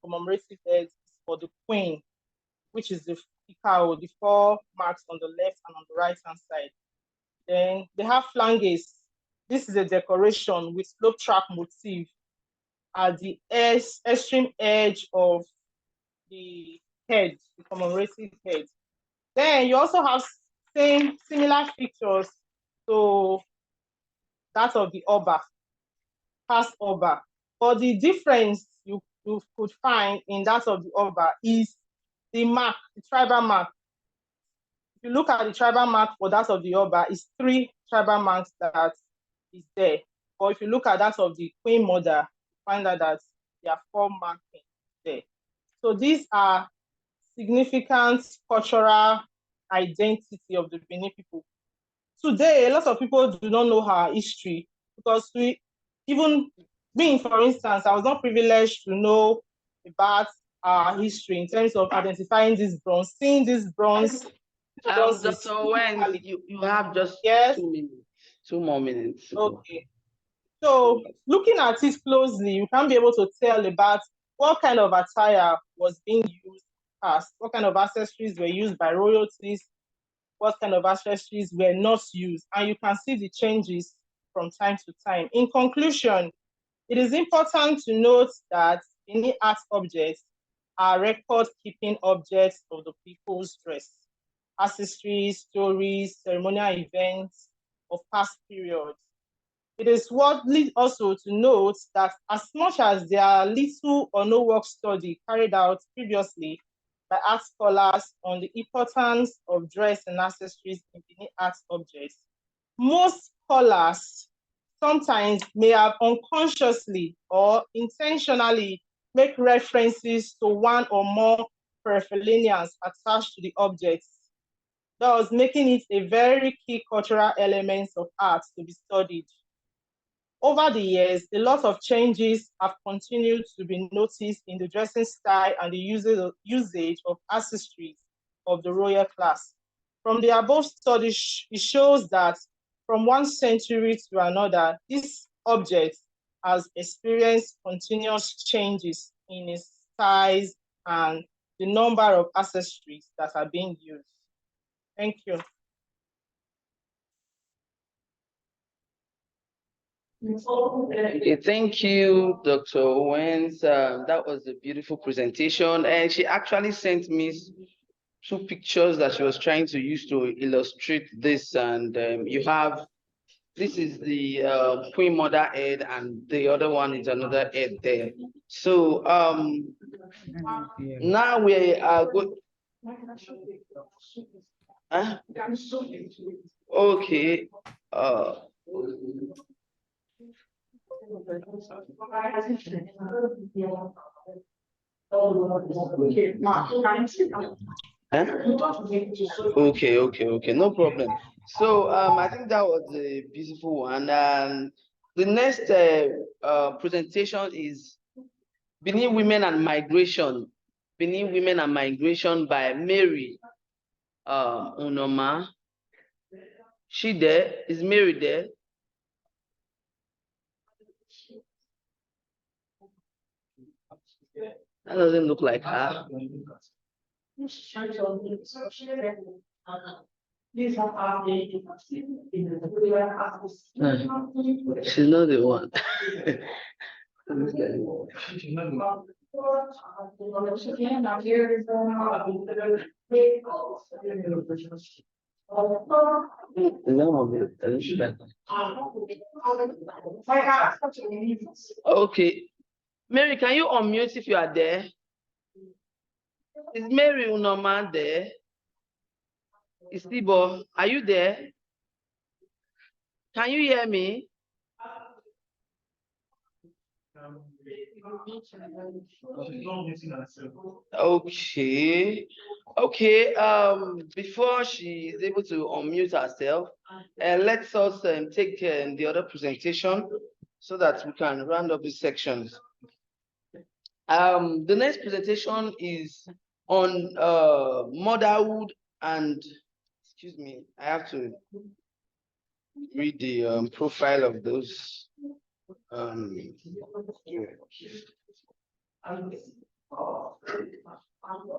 commemorative head is for the queen, which is the Ikao, the 4 marks on the left and on the right-hand side. Then they have flanges. This is a decoration with slope track motif at the extreme edge of the head, the commemorative head. Then you also have similar features to that of the Oba, past Oba. But the difference you could find in that of the Oba is the mark, the tribal mark. If you look at the tribal mark for that of the Oba, it's 3 tribal marks that is there. Or if you look at that of the Queen Mother, you find out that there are 4 markings there. So these are significant cultural identity of the Benin people. Today, a lot of people do not know our history because even me, for instance, I was not privileged to know about our history in terms of identifying this bronze, seeing this bronze. Dr. Wen, you have just 2 minutes, 2 more minutes. Okay. So looking at it closely, you can be able to tell about what kind of attire was being used past, what kind of accessories were used by royalties, what kind of accessories were not used, and you can see the changes from time to time. In conclusion, it is important to note that any art objects are record-keeping objects of the people's dress, accessories, stories, ceremonial events of past periods. It is worthy also to note that as much as there are little or no work study carried out previously by art scholars on the importance of dress and accessories in Benin art objects, most scholars sometimes may have unconsciously or intentionally make references to one or more paraphernalias attached to the objects, thus making it a very key cultural element of art to be studied. Over the years, a lot of changes have continued to be noticed in the dressing style and the usage of accessories of the royal class. From the above study, it shows that from one century to another, this object has experienced continuous changes in its size and the number of accessories that are being used. Thank you. Okay, thank you, Dr. Owens. That was a beautiful presentation, and she actually sent me 2 pictures that she was trying to use to illustrate this. And this is the Queen Mother head, and the other one is another head there. So now we are good. Huh? Okay. Okay, no problem. So I think that was a beautiful one. And the next presentation is Benin Women and Migration. Benin Women and Migration by Mary Unoma. She there? Is Mary there? That doesn't look like her. She's not the one. Okay. Mary, can you unmute if you are there? Is Mary Unoman there? Is Tibo, are you there? Can you hear me? Okay. Okay. Before she is able to unmute herself, let's us take the other presentation so that we can round up this section. The next presentation is on motherhood and, excuse me, I have to read the profile of those.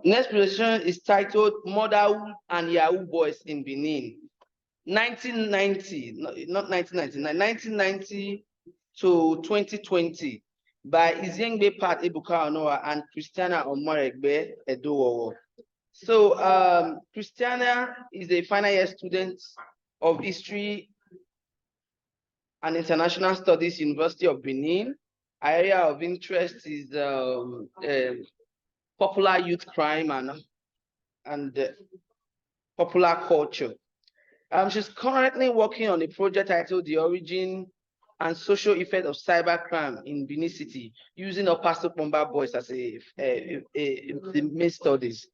Next presentation is titled Motherhood and Yahoo Boys in Benin. 1990, not 1999, 1990 to 2020 by Iziengbe Pat Ebuka Onoa and Christiana Omoregbe Edowowo. So Christiana is a final year student of History and International Studies, University of Benin. Her area of interest is popular youth crime and popular culture. She's currently working on a project titled The Origin and Social Effect of Cybercrime in Benin City, using Opaso Pomba Boys as the main studies.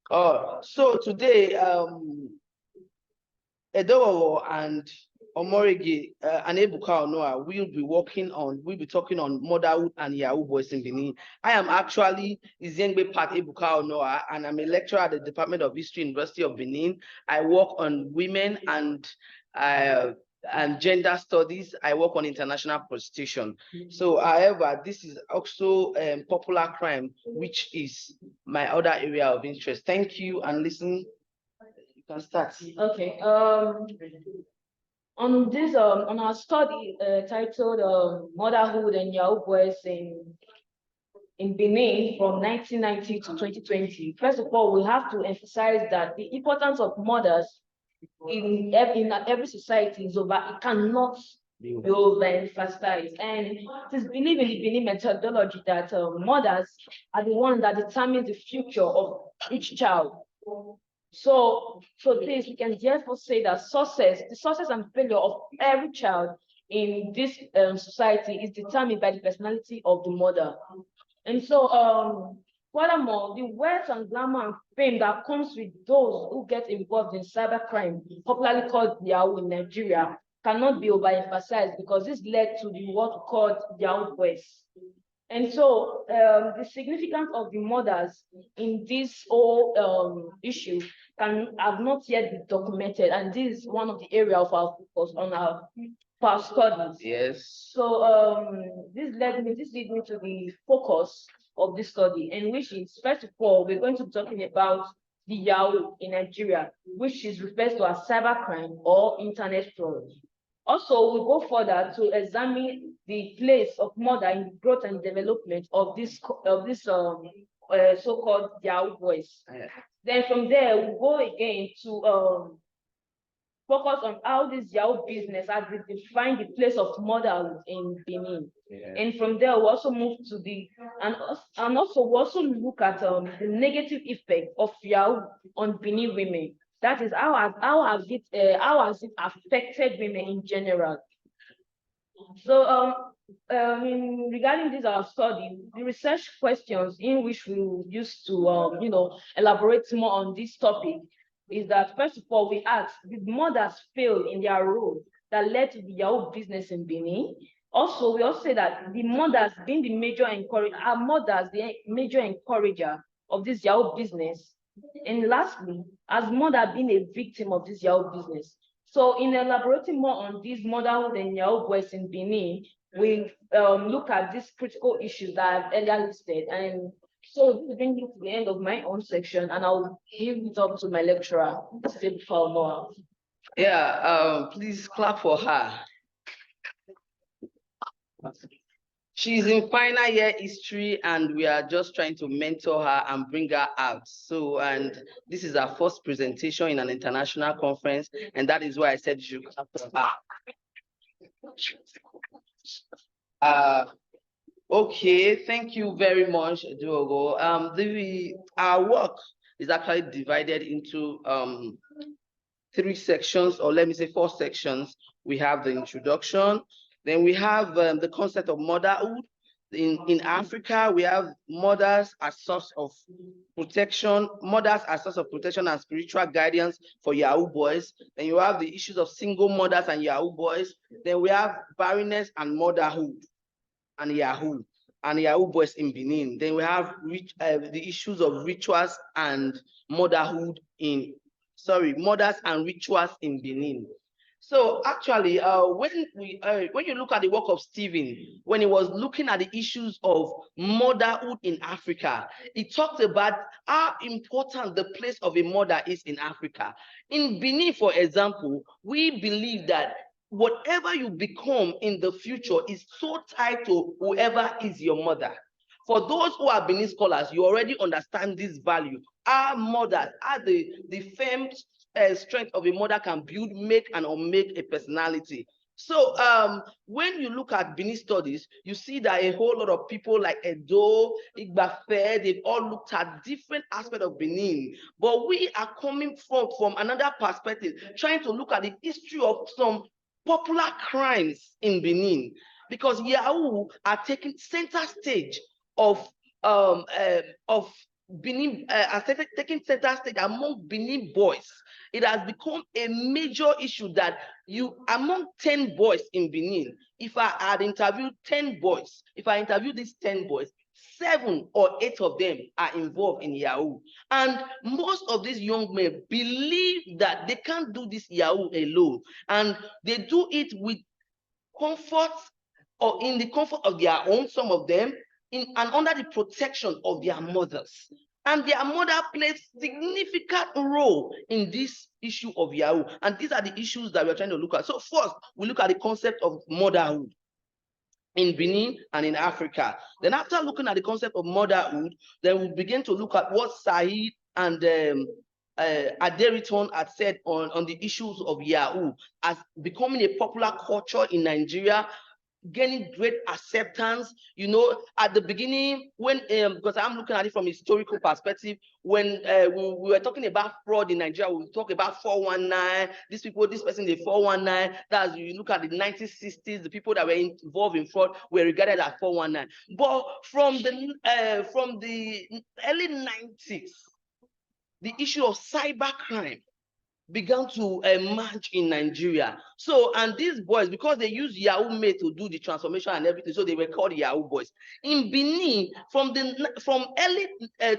So today, Edowo and Omorege and Ebuka Onoa will be talking on motherhood and Yahoo Boys in Benin. I am actually Iziengbe Pat Ebuka Onoa, and I'm a lecturer at the Department of History, University of Benin. I work on women and gender studies. I work on international prostitution. So, however, this is also popular crime, which is my other area of interest. Thank you, and listen. You can start. Okay. On this on our study titled Motherhood and Yahoo Boys in Benin from 1990 to 2020. First of all, we have to emphasize that the importance of mothers in every society is over. It cannot be overemphasized, and it is believed in the Benin methodology that mothers are the ones that determine the future of each child. So this, we can therefore say that the success and failure of every child in this society is determined by the personality of the mother. And so, furthermore, the wealth and glamour and fame that comes with those who get involved in cybercrime, popularly called Yahoo in Nigeria, cannot be overemphasized because this led to the what we call Yahoo Boys. And so the significance of the mothers in this whole issue have not yet been documented, and this is one of the areas of our focus on our past studies. Yes. So this leads me to the focus of this study, and which is, first of all, we're going to be talking about the Yahoo in Nigeria, which is referred to as cybercrime or internet fraud. Also, we go further to examine the place of mother in the growth and development of this so-called Yahoo Boys. Yeah. Then from there, we go again to focus on how this Yahoo business has defined the place of motherhood in Benin. Yeah. And from there, we also move to and also we also look at the negative effect of Yahoo on Benin women. That is, how has it affected women in general? So regarding this our study, the research questions in which we will use to elaborate more on this topic is that, first of all, we ask, did mothers fail in their role that led to the Yahoo business in Benin? Also, we also say that the mothers being the major encourager, are mothers the major encourager of this Yahoo business? And lastly, has mother been a victim of this Yahoo business? So in elaborating more on these motherhood and Yahoo Boys in Benin, we look at these critical issues that I've earlier listed. And so this will bring me to the end of my own section, and I'll give it up to my lecturer, Mr. Yeah, please clap for her. She's in final year history, and we are just trying to mentor her and bring her out. So, and this is our first presentation in an international conference, and that is why I said you should come. Okay, thank you very much, Diogo. Our work is actually divided into 3 sections, or let me say 4 sections. We have the introduction, then we have the concept of motherhood. In Africa, we have mothers as source of protection, mothers as source of protection and spiritual guidance for Yahoo boys. Then you have the issues of single mothers and Yahoo boys. Then we have barrenness and motherhood and Yahoo boys in Benin. Then we have the issues of rituals and motherhood mothers and rituals in Benin. So actually, when you look at the work of Stephen, when he was looking at the issues of motherhood in Africa, he talked about how important the place of a mother is in Africa. In Benin, for example, we believe that whatever you become in the future is so tied to whoever is your mother. For those who are Benin scholars, you already understand this value. Our mothers are the firm strength of a mother can build, make, and unmake a personality. So when you look at Benin studies, you see that a whole lot of people like Edo, Igbafe, they've all looked at different aspects of Benin. But we are coming from another perspective, trying to look at the history of some popular crimes in Benin, because Yahoo are taking center stage of Benin, taking center stage among Benin boys. It has become a major issue that among 10 boys in Benin, if I had interviewed 10 boys, if I interviewed these 10 boys, 7 or 8 of them are involved in Yahoo. And most of these young men believe that they can't do this Yahoo alone. And they do it with comfort, or in the comfort of their home, some of them, and under the protection of their mothers. And their mother plays significant role in this issue of Yahoo. And these are the issues that we're trying to look at. So first, we look at the concept of motherhood in Benin and in Africa. Then after looking at the concept of motherhood, then we begin to look at what Said and Aderiton had said on the issues of Yahoo as becoming a popular culture in Nigeria, gaining great acceptance. You know, at the beginning, when because I'm looking at it from a historical perspective, when we were talking about fraud in Nigeria, we talk about 419, this person, the 419. That's, you look at the 1960s, the people that were involved in fraud were regarded as 419. But from the early 90s, the issue of cybercrime began to emerge in Nigeria. So, and these boys, because they use Yahoo Mail to do the transformation and everything, so they were called Yahoo boys. In Benin, from early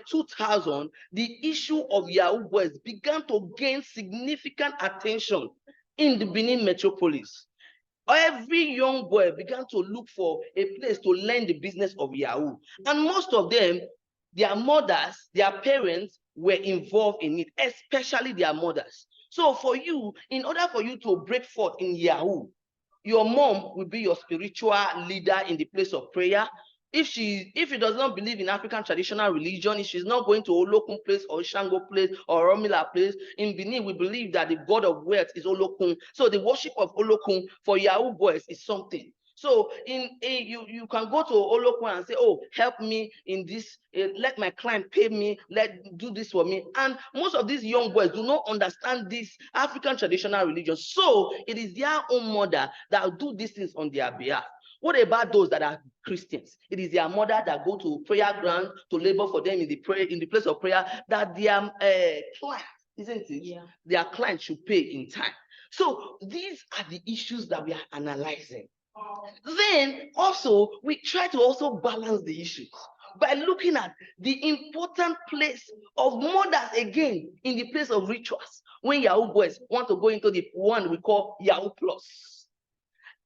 2000, the issue of Yahoo boys began to gain significant attention in the Benin metropolis. Every young boy began to look for a place to learn the business of Yahoo. And most of them, their mothers, their parents were involved in it, especially their mothers. So for you, in order for you to break forth in Yahoo, your mom will be your spiritual leader in the place of prayer. If she does not believe in African traditional religion, if she's not going to Olokun place or Shango place or Romila place, in Benin, we believe that the god of wealth is Olokun. So the worship of Olokun for Yahoo boys is something. So you can go to Olokun and say, oh, help me in this, let my client pay me, do this for me. And most of these young boys do not understand this African traditional religion. So it is their own mother that will do these things on their behalf. What about those that are Christians? It is their mother that go to prayer ground to labor for them in the place of prayer, that their client, isn't it? Yeah. Their client should pay in time. So these are the issues that we are analyzing. Then also, we try to also balance the issues by looking at the important place of mothers again in the place of rituals. When Yahoo boys want to go into the one we call Yahoo Plus.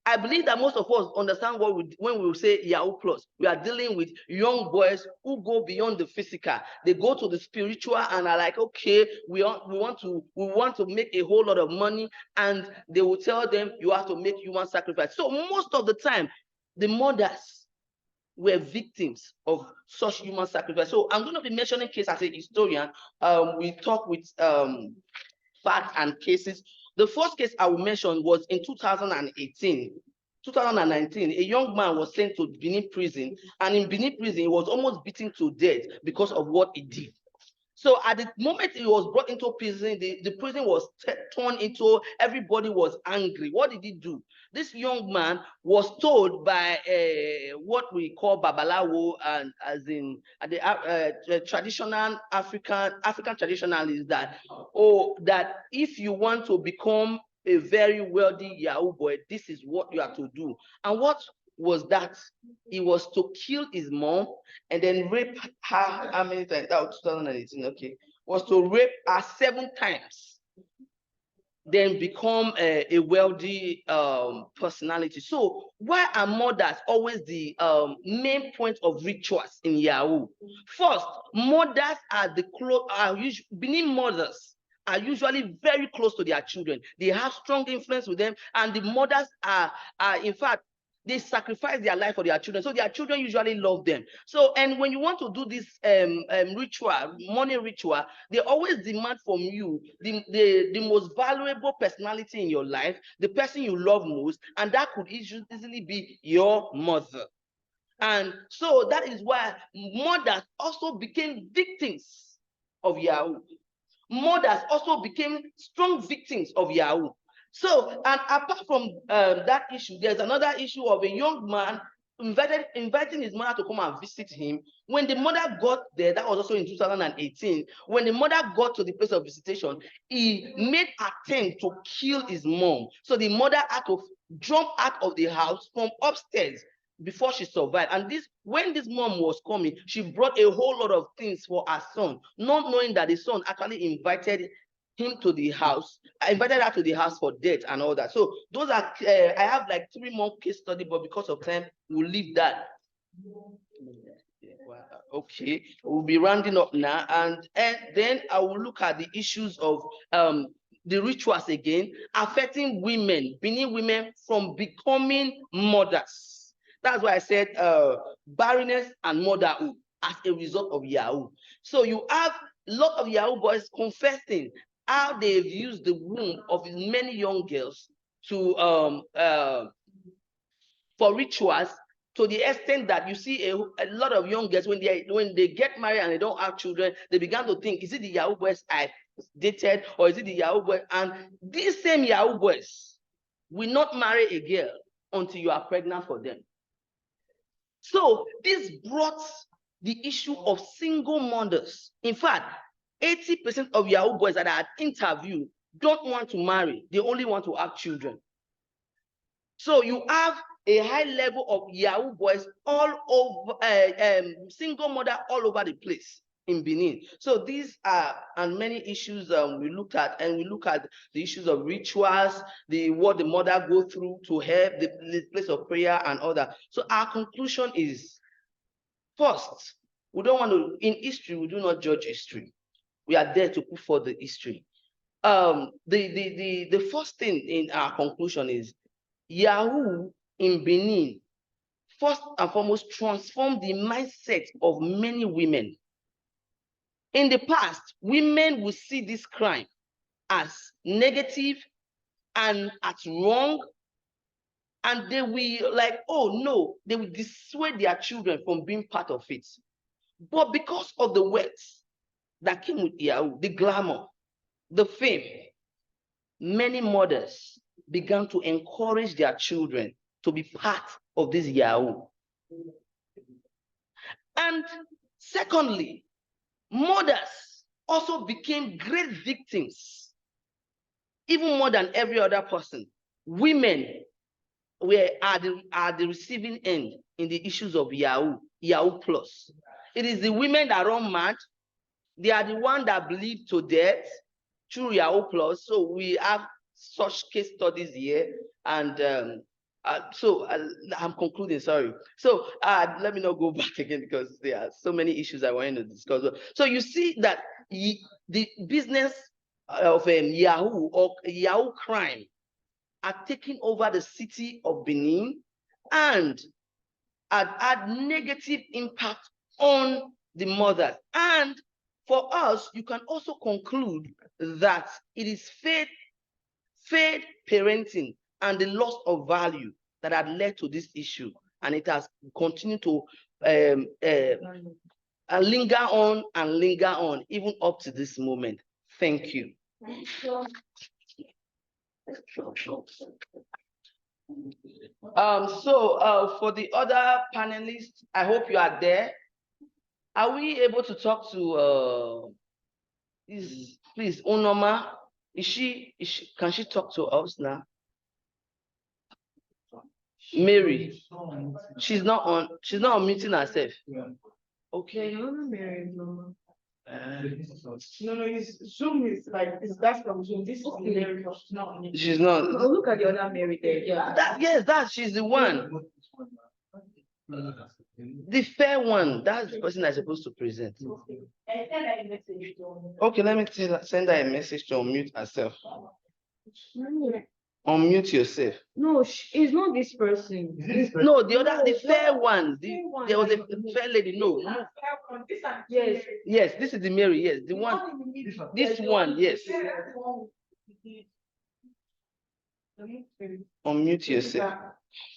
I believe that most of us understand when we say Yahoo Plus, we are dealing with young boys who go beyond the physical. They go to the spiritual and are like, okay, we want to make a whole lot of money, and they will tell them you have to make human sacrifice. So most of the time, the mothers were victims of such human sacrifice. So I'm going to be mentioning case as a historian. We talk with facts and cases. The first case I will mention was in 2018. 2019, a young man was sent to Benin prison, and in Benin prison, he was almost beaten to death because of what he did. So at the moment he was brought into prison, the prison was turned into, everybody was angry. What did he do? This young man was told by what we call Babalawo, and as in the traditional African traditionalists, that, oh, that if you want to become a very wealthy Yahoo boy, this is what you have to do. And what was that? He was to kill his mom and then rape her. How many times? That was 2018. Okay, was to rape her 7 times, then become a wealthy personality. So why are mothers always the main point of rituals in Yahoo? First, mothers are Benin mothers are usually very close to their children. They have strong influence with them, and the mothers are in fact, they sacrifice their life for their children. So their children usually love them. So, and when you want to do this ritual, money ritual, they always demand from you the most valuable personality in your life, the person you love most, and that could easily be your mother. And so that is why mothers also became victims of Yahoo. Mothers also became strong victims of Yahoo. So, and apart from that issue, there's another issue of a young man inviting his mother to come and visit him. When the mother got there, that was also in 2018, when the mother got to the place of visitation, he made attempt to kill his mom. So the mother had to jump out of the house from upstairs before she survived. And when this mom was coming, she brought a whole lot of things for her son, not knowing that the son actually invited him to the house. I invited her to the house for death and all that. So those are, I have like 3 more case study, but because of time, we'll leave that. Okay, we'll be rounding up now, and then I will look at the issues of the rituals again, affecting women, Benin women from becoming mothers. That's why I said barrenness and motherhood as a result of Yahoo. So you have a lot of Yahoo boys confessing how they've used the womb of many young girls to for rituals, to the extent that you see a lot of young girls, when they get married and they don't have children, they began to think, is it the Yahoo boys I dated, or is it the Yahoo boys? And these same Yahoo boys will not marry a girl until you are pregnant for them. So this brought the issue of single mothers. In fact, 80% of Yahoo boys that I interviewed don't want to marry. They only want to have children. So you have a high level of Yahoo boys all over, single mother all over the place in Benin. So these are and many issues we looked at, and we look at the issues of rituals, what the mother go through to help, the place of prayer and all that. So our conclusion is, first, we don't want to, in history, we do not judge history. We are there to put forth the history. The first thing in our conclusion is Yahoo in Benin, first and foremost, transformed the mindset of many women. In the past, women would see this crime as negative and as wrong, and they will like, oh no, they will dissuade their children from being part of it. But because of the wealth that came with Yahoo, the glamour, the fame, many mothers began to encourage their children to be part of this Yahoo. And secondly, mothers also became great victims, even more than every other person. Women are the receiving end in the issues of Yahoo Plus. It is the women that run mad. They are the ones that bleed to death through Yahoo Plus. So we have such case studies here, and I'm concluding, sorry. So let me not go back again, because there are so many issues I want to discuss. So you see that the business of Yahoo or Yahoo crime are taking over the city of Benin, and had negative impact on the mother. And for us, you can also conclude that it is failed parenting and the loss of value that had led to this issue, and it has continued to linger on even up to this moment. Thank you. For the other panelists, I hope you are there. Are we able to talk to please Unoma? Can she talk to us now? Mary, she's not unmuting herself. Okay. No, it's Zoom is like it's that from Zoom. This is Mary. She's not. Oh, look at the other Mary there. Yeah. She's the one. The fair one. That's the person that's supposed to present. Okay, let me send her a message to unmute herself. Unmute yourself. No, it's not this person. No, the fair one. There was a fair lady. No. Yes. Yes, this is the Mary. Yes, the one. This one. Yes. Unmute yourself.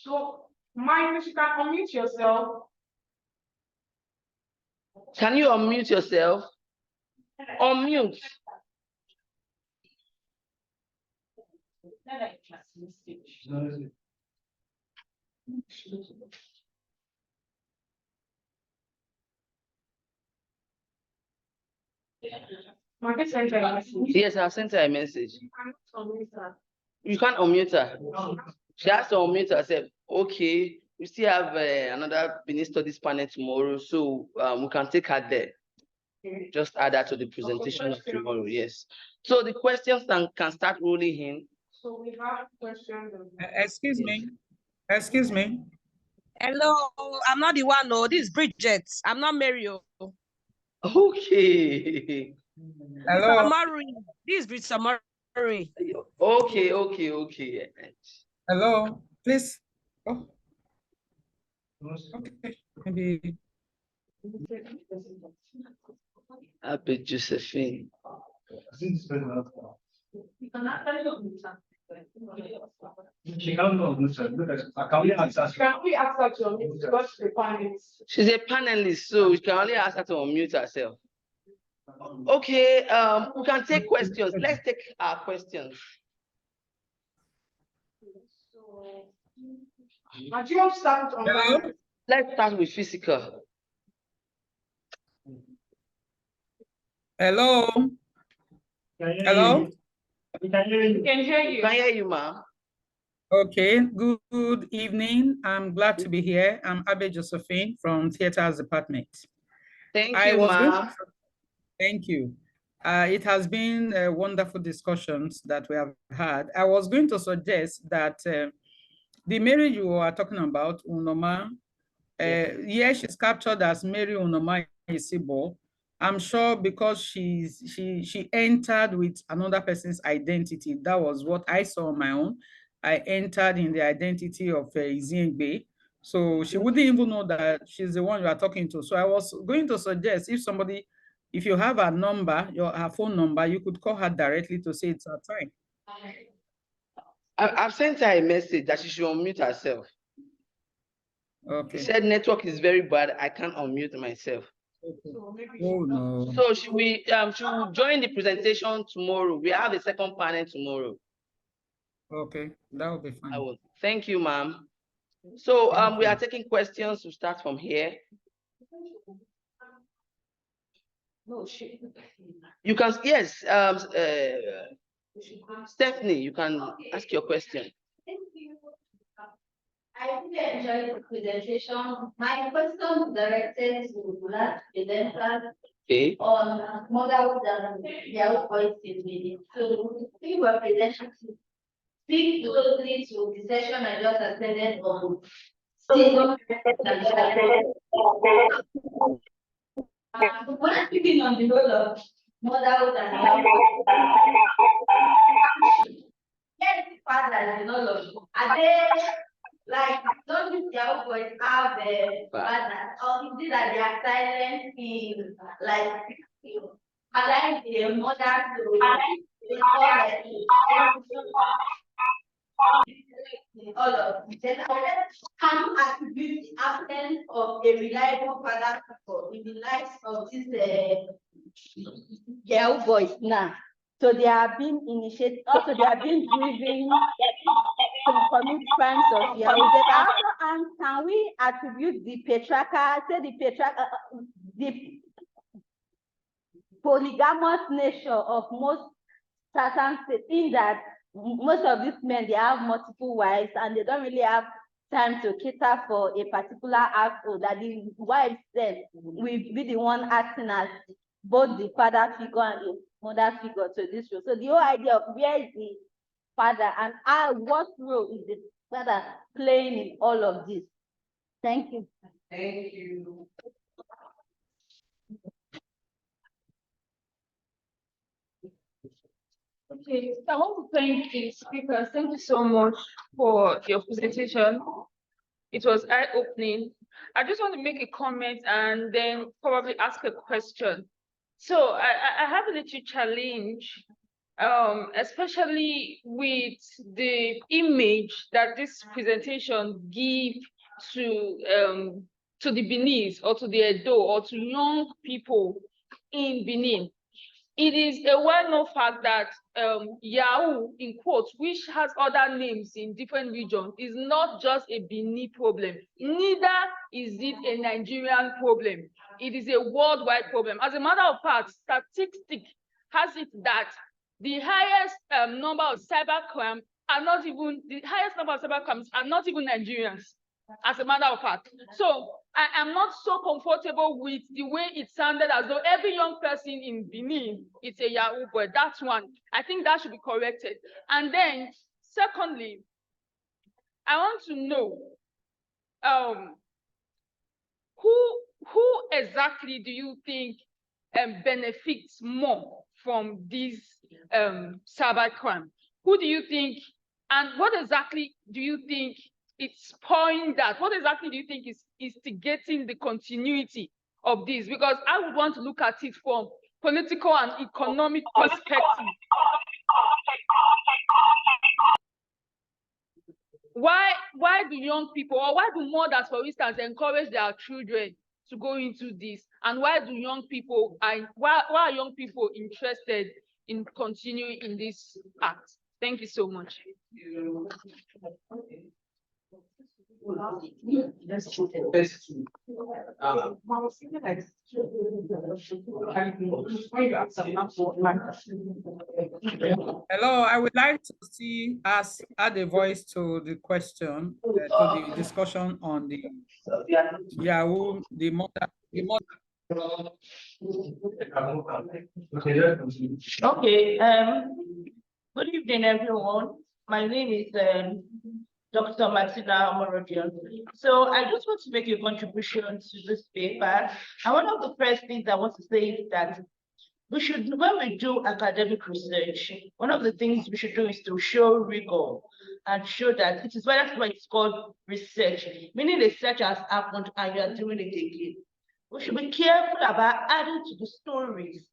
So, Mike, you can unmute yourself. Can you unmute yourself? Unmute. Yes, I've sent her a message. You can't unmute her. She has to unmute herself. Okay, we still have another Benin Studies panel tomorrow, so we can take her there. Just add that to the presentation of tomorrow. Yes. So the questions can start rolling in. So we have questions. Excuse me. Excuse me. Hello, I'm not the one. No, this is Bridget. I'm not Mario. Okay. Hello. This is Bridget Samari. Okay. Hello. Please. Oh. Okay. Maybe. Happy Josephine. She's a panelist, so we can only ask her to unmute herself. Okay, we can take questions. Let's take our questions. Let's start with physical. Hello. Hello. We can hear you. Can hear you, ma'am. Okay. Good evening. I'm glad to be here. I'm Abe Josephine from Theaters Department. Thank you, ma'am. Thank you. It has been wonderful discussions that we have had. I was going to suggest that the Mary you are talking about, Unoma, yes, she's captured as Mary Unoma Isibo. I'm sure because she entered with another person's identity. That was what I saw on my own. I entered in the identity of Iziengbe. So she wouldn't even know that she's the one you are talking to. So I was going to suggest if you have her number, her phone number, you could call her directly to say it's her time. I've sent her a message that she should unmute herself. Okay. She said network is very bad. I can't unmute myself. Okay. Oh no. So she will join the presentation tomorrow. We have a second panel tomorrow. Okay, that will be fine. I will. Thank you, ma'am. So we are taking questions to start from here. You can, yes, Stephanie, you can ask your question. I really enjoyed the presentation. My question is directed to last presenter on motherhood and their voice in Benin. So we were presenting to speak closely to the session I just attended on when speaking on the role of motherhood and yes, father and all of are they Like, don't these Yahoo boys have fathers? Or is it that they are silent in, like, allowing their mother to all like all of it. Then can you attribute the absence of a reliable father figure in the lives of these Yahoo boys now? So they are being initiated, also they are being driven to commit crimes of Yahoo. Then also, and can we attribute the patriarchal, the polygamous nature of most certain states, in that most of these men, they have multiple wives and they don't really have time to cater for a particular household, that the wives then will be the one acting as both the father figure and the mother figure to this role. So the whole idea of where is the father and what role is the father playing in all of this? Thank you. Thank you. Okay, I want to thank the speakers. Thank you so much for your presentation. It was eye-opening. I just want to make a comment and then probably ask a question. So I have a little challenge, especially with the image that this presentation gives to the Benin or to the Edo or to young people in Benin. It is a well-known fact that Yahoo, in quotes, which has other names in different regions, is not just a Benin problem. Neither is it a Nigerian problem. It is a worldwide problem. As a matter of fact, statistics has it that the highest number of cybercrime are not even, the highest number of cybercrimes are not even Nigerians, as a matter of fact. So I am not so comfortable with the way it sounded as though every young person in Benin is a Yahoo boy. That's one. I think that should be corrected. And then, secondly, I want to know who exactly do you think benefits more from this cybercrime? Who do you think, and what exactly do you think it's spoiling that? What exactly do you think is instigating the continuity of this? Because I would want to look at it from political and economic perspective. Why do young people, or why do mothers, for instance, encourage their children to go into this? And why do young people, why are young people interested in continuing in this act? Thank you so much. Hello, I would like to see us add a voice to the question, to the discussion on the Yahoo, the mother. Okay, good evening, everyone. My name is Dr. Martina Amorodion. So I just want to make a contribution to this paper. And one of the first things I want to say is that we should, when we do academic research, one of the things we should do is to show rigor and show that it is why that's why it's called research, meaning research has happened and you are doing it again. We should be careful about adding to the stories,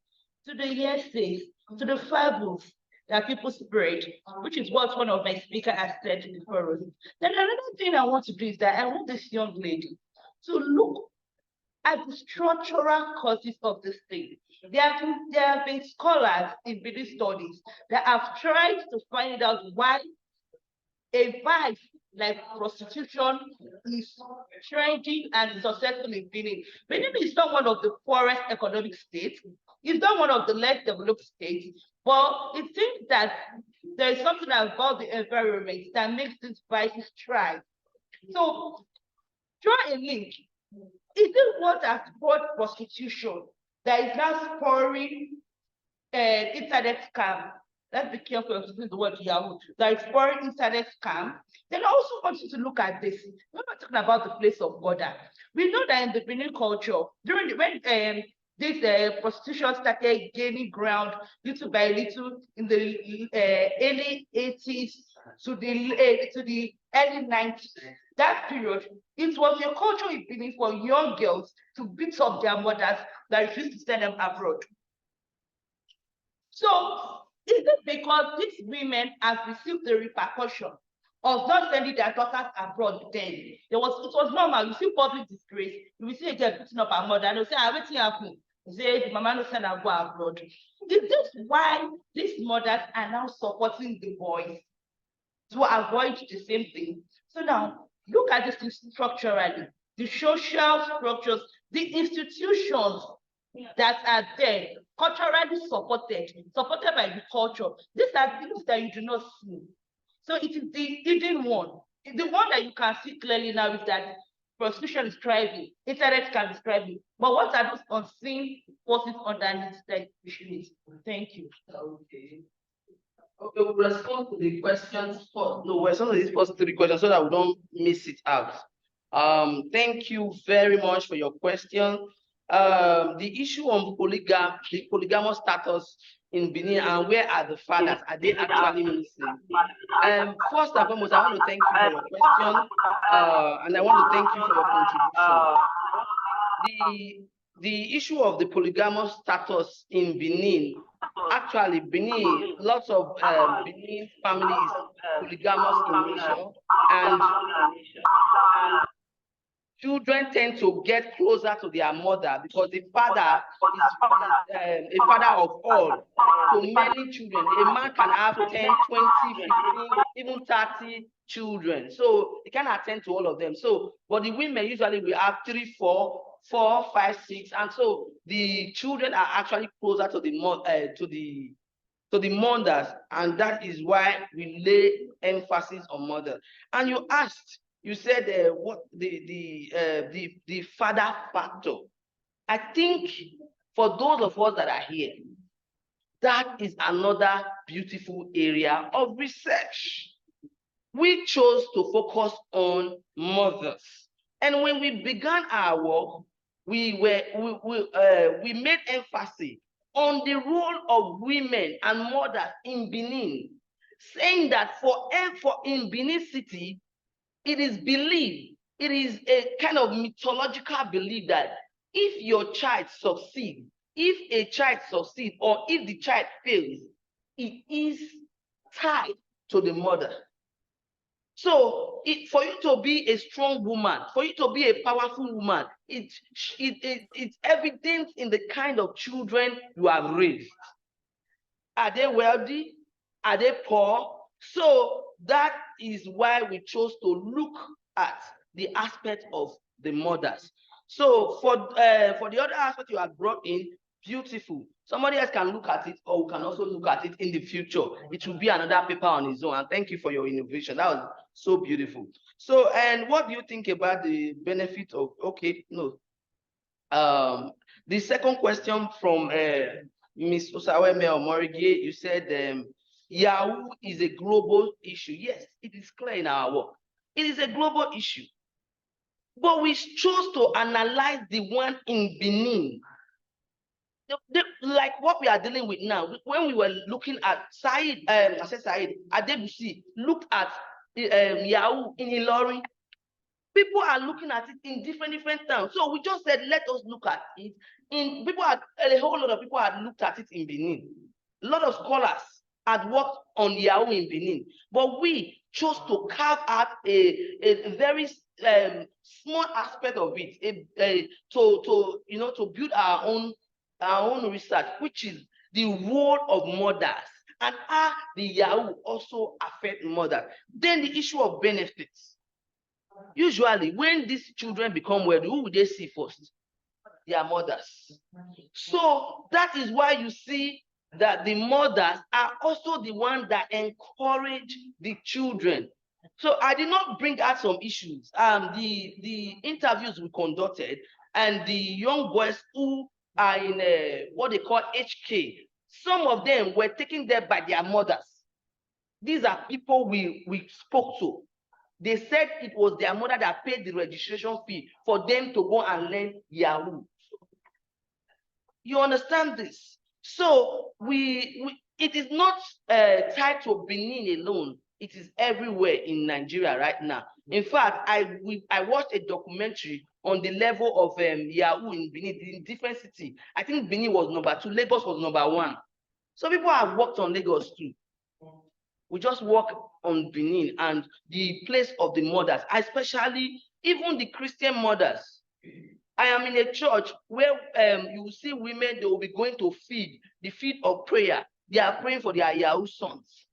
to the essays, to the fables that people spread, which is what one of my speakers has said before us. Then another thing I want to do is that I want this young lady to look at the structural causes of this thing. There have been scholars in Benin studies that have tried to find out why a vice like prostitution is trending and successful in Benin. Benin is not one of the poorest economic states. It's not one of the less developed states, but it seems that there is something about the environment that makes these vices thrive. So, draw a link. Is it what has brought prostitution that is now spurring internet scam? Let's be careful of using the word Yahoo. That is spurring internet scam. Then I also want you to look at this. We're not talking about the place of border. We know that in the Benin culture, when this prostitution started gaining ground little by little in the early 80s to the early 90s. That period, it was a culture in Benin for young girls to beat up their mothers that refused to send them abroad. So is it because these women have received the repercussion of not sending their daughters abroad then? It was normal. You see public disgrace, you will see a girl beating up her mother, and they'll say, everything happened. Say the mama no send her go abroad. Is this why these mothers are now supporting the boys to avoid the same thing? So now look at this thing structurally, the social structures, the institutions that are there, culturally supported by the culture. These are things that you do not see. So it is the hidden one. The one that you can see clearly now is that prostitution is thriving, internet can be thriving. But what are those unseen forces underneath that issue? Thank you. Okay. Okay, we'll respond to the questions for no, we'll respond to these first three questions so that we don't miss it out. Thank you very much for your question. The issue on the polygamous status in Benin, and where are the fathers? Are they actually missing? First and foremost, I want to thank you for your question, and I want to thank you for your contribution. The issue of the polygamous status in Benin, actually Benin, lots of Benin families polygamous in nature, and children tend to get closer to their mother because the father is a father of all. So many children, a man can have 10, 20, 15, even 30 children. So he can attend to all of them. So, but the women usually we have 3, 4, 5, 6, and so the children are actually closer to the mothers, and that is why we lay emphasis on mother. And you asked, you said what the father factor. I think for those of us that are here, that is another beautiful area of research. We chose to focus on mothers, and when we began our work, we made emphasis on the role of women and mothers in Benin, saying that in Benin City, it is believed, it is a kind of mythological belief that if your child succeeds, or if the child fails, it is tied to the mother. So for you to be a strong woman, for you to be a powerful woman, it's evident in the kind of children you have raised. Are they wealthy? Are they poor? So that is why we chose to look at the aspect of the mothers. So for the other aspect you have brought in, beautiful. Somebody else can look at it, or we can also look at it in the future. It will be another paper on its own. And thank you for your innovation. That was so beautiful. So, and what do you think about the benefit of, the second question from Ms. Osaweme Omorige, you said Yahoo is a global issue. Yes, it is clear in our work. It is a global issue. But we chose to analyze the one in Benin. Like what we are dealing with now, when we were looking at Adebusi looked at Yahoo in Ilorin. People are looking at it in different towns. So we just said, let us look at it. A whole lot of people had looked at it in Benin. A lot of scholars had worked on Yahoo in Benin. But we chose to carve out a very small aspect of it, to build our own research, which is the role of mothers and how the Yahoo also affect mothers. Then the issue of benefits. Usually, when these children become wealthy, who will they see first? Their mothers. So that is why you see that the mothers are also the ones that encourage the children. So I did not bring out some issues. The interviews we conducted, and the young boys who are in what they call HK, some of them were taken there by their mothers. These are people we spoke to. They said it was their mother that paid the registration fee for them to go and learn Yahoo. You understand this? So it is not tied to Benin alone. It is everywhere in Nigeria right now. In fact, I watched a documentary on the level of Yahoo in Benin, in different cities. I think Benin was number 2, Lagos was number 1. So people have worked on Lagos too. We just work on Benin and the place of the mothers, especially even the Christian mothers. I am in a church where you will see women, they will be going to feed, the feed of prayer. They are praying for their Yahoo sons.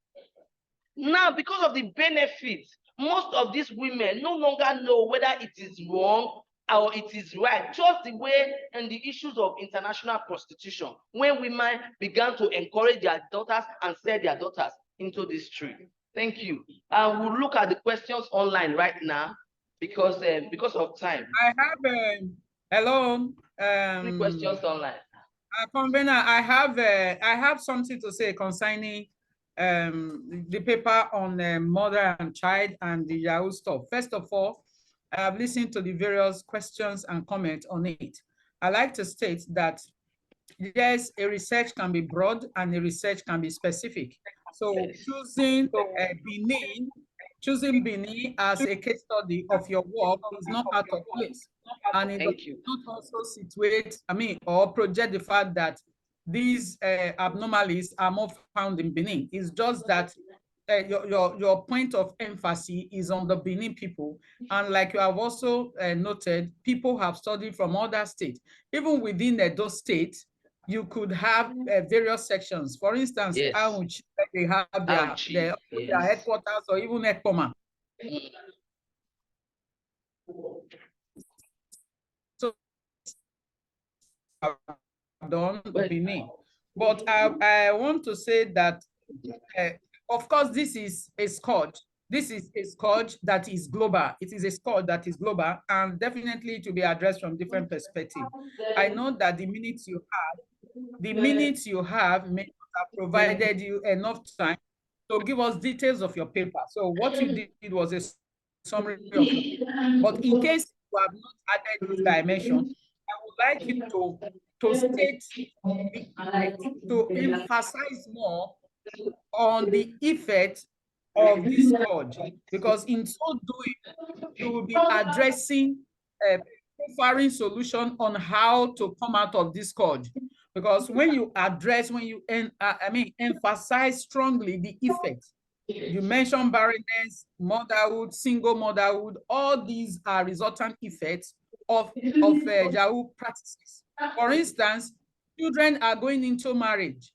Now, because of the benefits, most of these women no longer know whether it is wrong or it is right. Just the way and the issues of international prostitution, when women began to encourage their daughters and sell their daughters into the street. Thank you. We'll look at the questions online right now because of time. I have hello. 3 questions online. Convener, I have something to say concerning the paper on mother and child and the Yahoo stuff. First of all, I have listened to the various questions and comments on it. I like to state that yes, a research can be broad and a research can be specific. So choosing Benin as a case study of your work is not out of place. And it does not also situate, or project the fact that these abnormalities are more found in Benin. It's just that your point of emphasis is on the Benin people. And like you have also noted, people have studied from other states. Even within those states, you could have various sections. For instance, they have their headquarters or even ECPOMA. So done Benin. But I want to say that, of course, this is a scourge. This is a scourge that is global. It is a scourge that is global and definitely to be addressed from different perspectives. I know that the minutes you have may not have provided you enough time to give us details of your paper. So what you did was a summary of your paper. But in case you have not added this dimension, I would like you to state, to emphasize more on the effect of this scourge, because in so doing, you will be addressing a profiling solution on how to come out of this scourge. Because when you emphasize strongly the effect, you mentioned barrenness, motherhood, single motherhood, all these are resultant effects of Yahoo practices. For instance, children are going into marriage.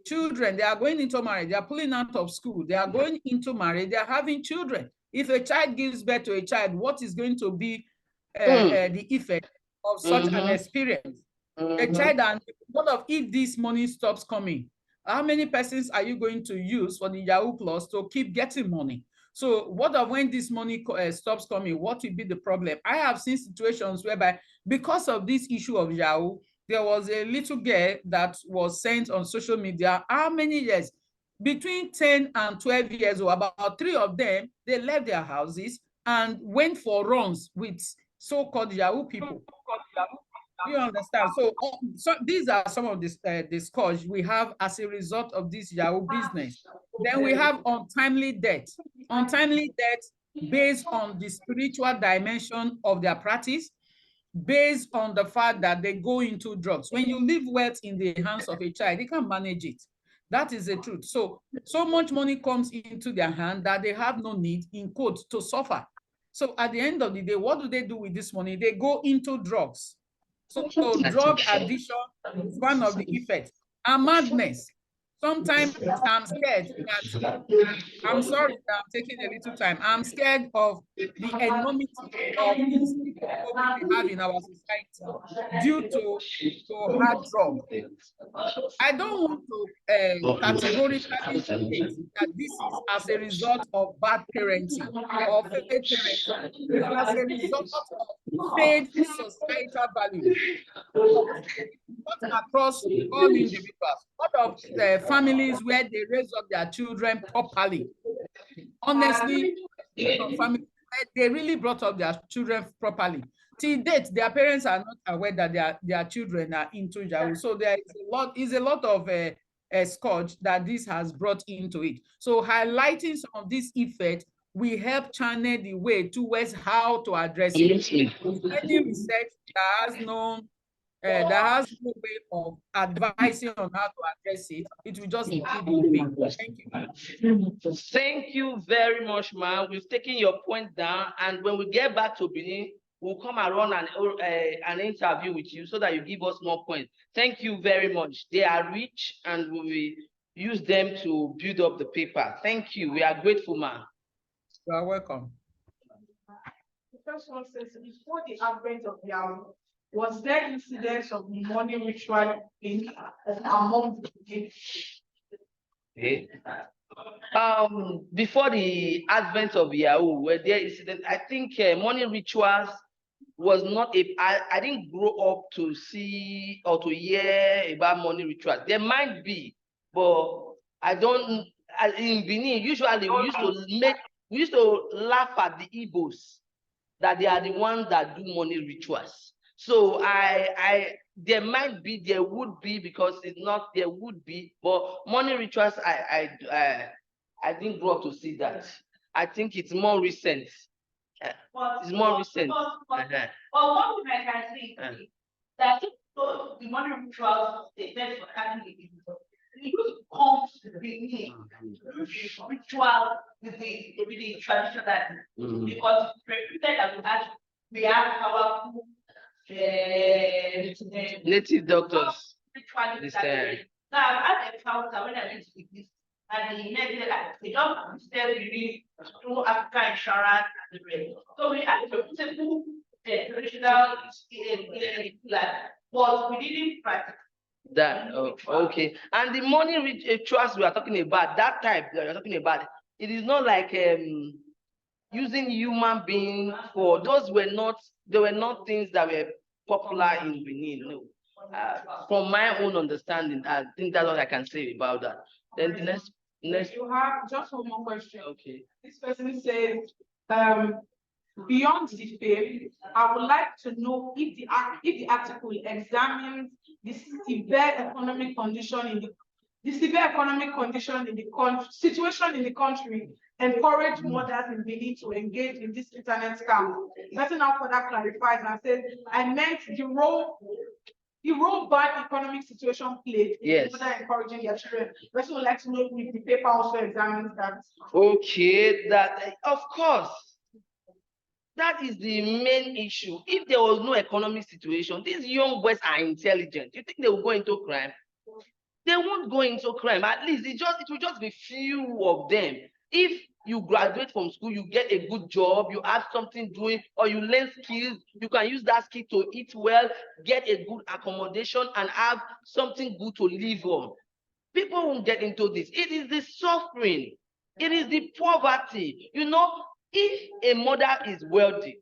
They are going into marriage, they are pulling out of school, they are going into marriage, they are having children. If a child gives birth to a child, what is going to be the effect of such an experience? A child, and what of if this money stops coming? How many persons are you going to use for the Yahoo Plus to keep getting money? So what of when this money stops coming? What will be the problem? I have seen situations whereby, because of this issue of Yahoo, there was a little girl that was sent on social media. How many years? Between 10 and 12 years old, about 3 of them, they left their houses and went for runs with so-called Yahoo people. You understand? So these are some of the scourge we have as a result of this Yahoo business. Then we have untimely death. Untimely death based on the spiritual dimension of their practice, based on the fact that they go into drugs. When you leave wealth in the hands of a child, they can't manage it. That is the truth. So much money comes into their hand that they have no need, in quotes, to suffer. So at the end of the day, what do they do with this money? They go into drugs. So drug addiction is one of the effects. And madness. Sometimes I'm scared that, I'm sorry that I'm taking a little time. I'm scared of the enormity of instability we have in our society due to hard drug. I don't want to categorically state that this is as a result of bad parenting or failed parenting. It's as a result of failed societal values. Not across all individuals. What of the families where they raise up their children properly? Honestly, families they really brought up their children properly. Till date, their parents are not aware that their children are into Yahoo. So there is a lot of scourge that this has brought into it. So highlighting some of these effects will help channel the way towards how to address it. Any research that has no way of advising on how to address it, it will just keep in vain. Thank you. Thank you very much, ma'am. We've taken your point down, and when we get back to Benin, we'll come around an interview with you so that you give us more points. Thank you very much. They are rich, and we will use them to build up the paper. Thank you. We are grateful, ma'am. You are welcome. The first one says, before the advent of Yahweh, was there incidents of morning ritual among the people? Okay. Before the advent of Yahoo, were there incidents? I think morning rituals was not I didn't grow up to see or to hear about morning rituals. There might be, but I don't. In Benin, usually we used to laugh at the Igbos that they are the ones that do morning rituals. So there might be, there would be, because it's not, there would be, but morning rituals, I didn't grow up to see that. I think it's more recent. It's more recent. But one thing I can say is that the morning rituals, they tend for having it comes to the beginning, ritual with the traditional because we have our native doctors. Now, I've had a encounter when I went to this, and the next day, they don't still really do African insurance and the rest. So we had to simple traditional but we didn't practice. That okay. And the morning rituals we are talking about, that type that you're talking about, it is not like using human beings for those they were not things that were popular in Benin. No. From my own understanding, I think that's what I can say about that. Then the next You have just one more question. Okay. This person says, beyond the faith, I would like to know if the article examines the severe economic condition in the situation in the country encourage mothers in Benin to engage in this internet scam. Person now further clarifies and says, I meant the role bad economic situation played in mother encouraging their children. Person would like to know if the paper also examines that. Okay, that of course. That is the main issue. If there was no economic situation, these young boys are intelligent. You think they will go into crime? They won't go into crime. At least it will just be few of them. If you graduate from school, you get a good job, you have something doing, or you learn skills, you can use that skill to eat well, get a good accommodation, and have something good to live on. People won't get into this. It is the suffering. It is the poverty. You know, if a mother is wealthy,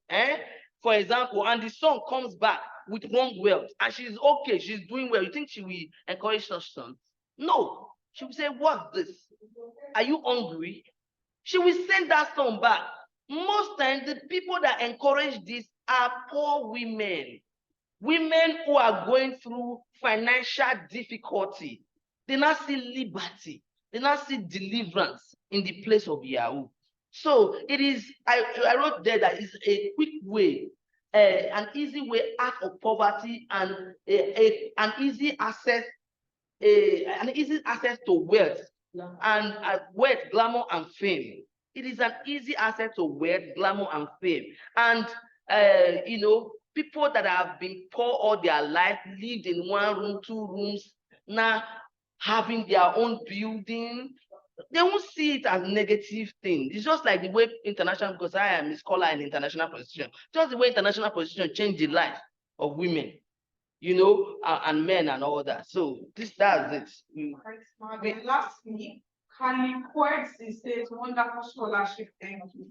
for example, and the son comes back with wrong wealth, and she's okay, she's doing well, you think she will encourage such son? No. She will say, what's this? Are you hungry? She will send that son back. Most times, the people that encourage this are poor women. Women who are going through financial difficulty. They not see liberty. They not see deliverance in the place of Yahoo. So it is, I wrote there that it's a quick way, an easy way out of poverty, and an easy access to wealth, and wealth, glamour, and fame. It is an easy access to wealth, glamour, and fame. And you know, people that have been poor all their life, lived in 1 room, 2 rooms, now having their own building, they won't see it as a negative thing. It's just like the way international, because I am a scholar in international position, just the way international position changed the life of women, you know, and men and all that. So that's it. Lastly, Kali Quartz says wonderful scholarship. Thank you.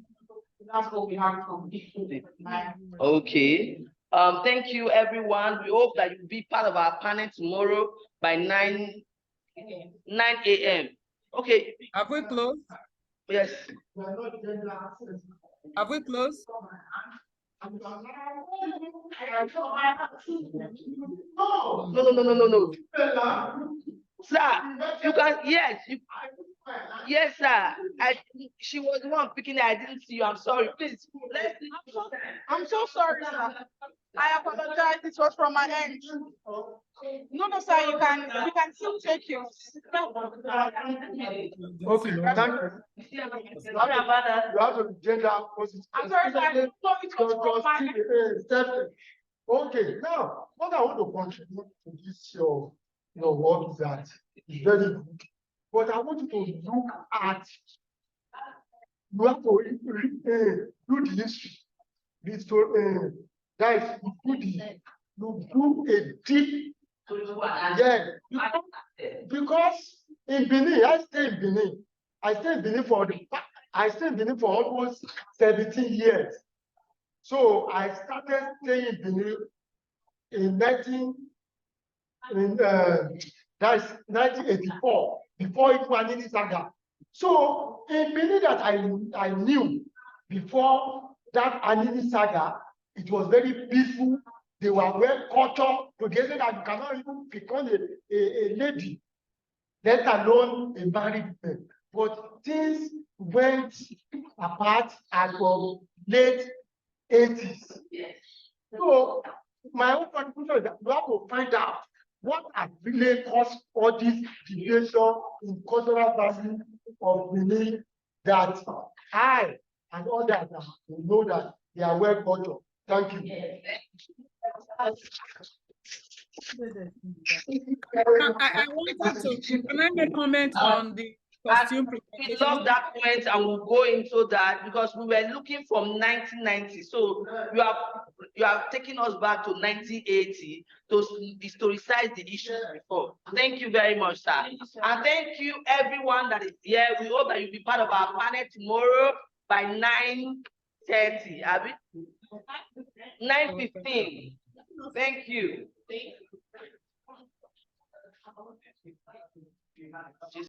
That's what we have from the Okay. Thank you, everyone. We hope that you'll be part of our panel tomorrow by 9 a.m. Okay. Have we closed? Yes. Have we closed? No. Sir, you can, yes, yes, sir. She was the one picking it. I didn't see you. I'm sorry. Please, I'm so sorry, sir. I apologize. It was from my end. No, sir. We can still take you. Okay, thank you. Sorry about that. You have to gender positive. I'm sorry, sir. It was from my end. Okay, now what I want to contribute to this your work is that it's very good, but I want you to look at, you have to do the history, the story, guys. You do a deep, yeah, because in Benin, I stay in Benin. I stay in Benin for almost 17 years. So I started staying in Benin in 1984, before Ikwanini Saga. So in Benin that I knew before that Anini Saga, it was very peaceful. They were well cultured together that you cannot even become a lady, let alone a married man. But things went apart as of late 80s. So my own contribution is that we have to find out what has really caused all this deviation in cultural value of Benin, that I and others know that they are well cultured. Thank you. I wanted to, can I make a comment on the costume we love that point, and we'll go into that because we were looking from 1990. So you have taken us back to 1980 to historicize the issues before. Thank you very much, sir. And thank you everyone that is here. We hope that you'll be part of our panel tomorrow by 9:30. 9:15. Thank you.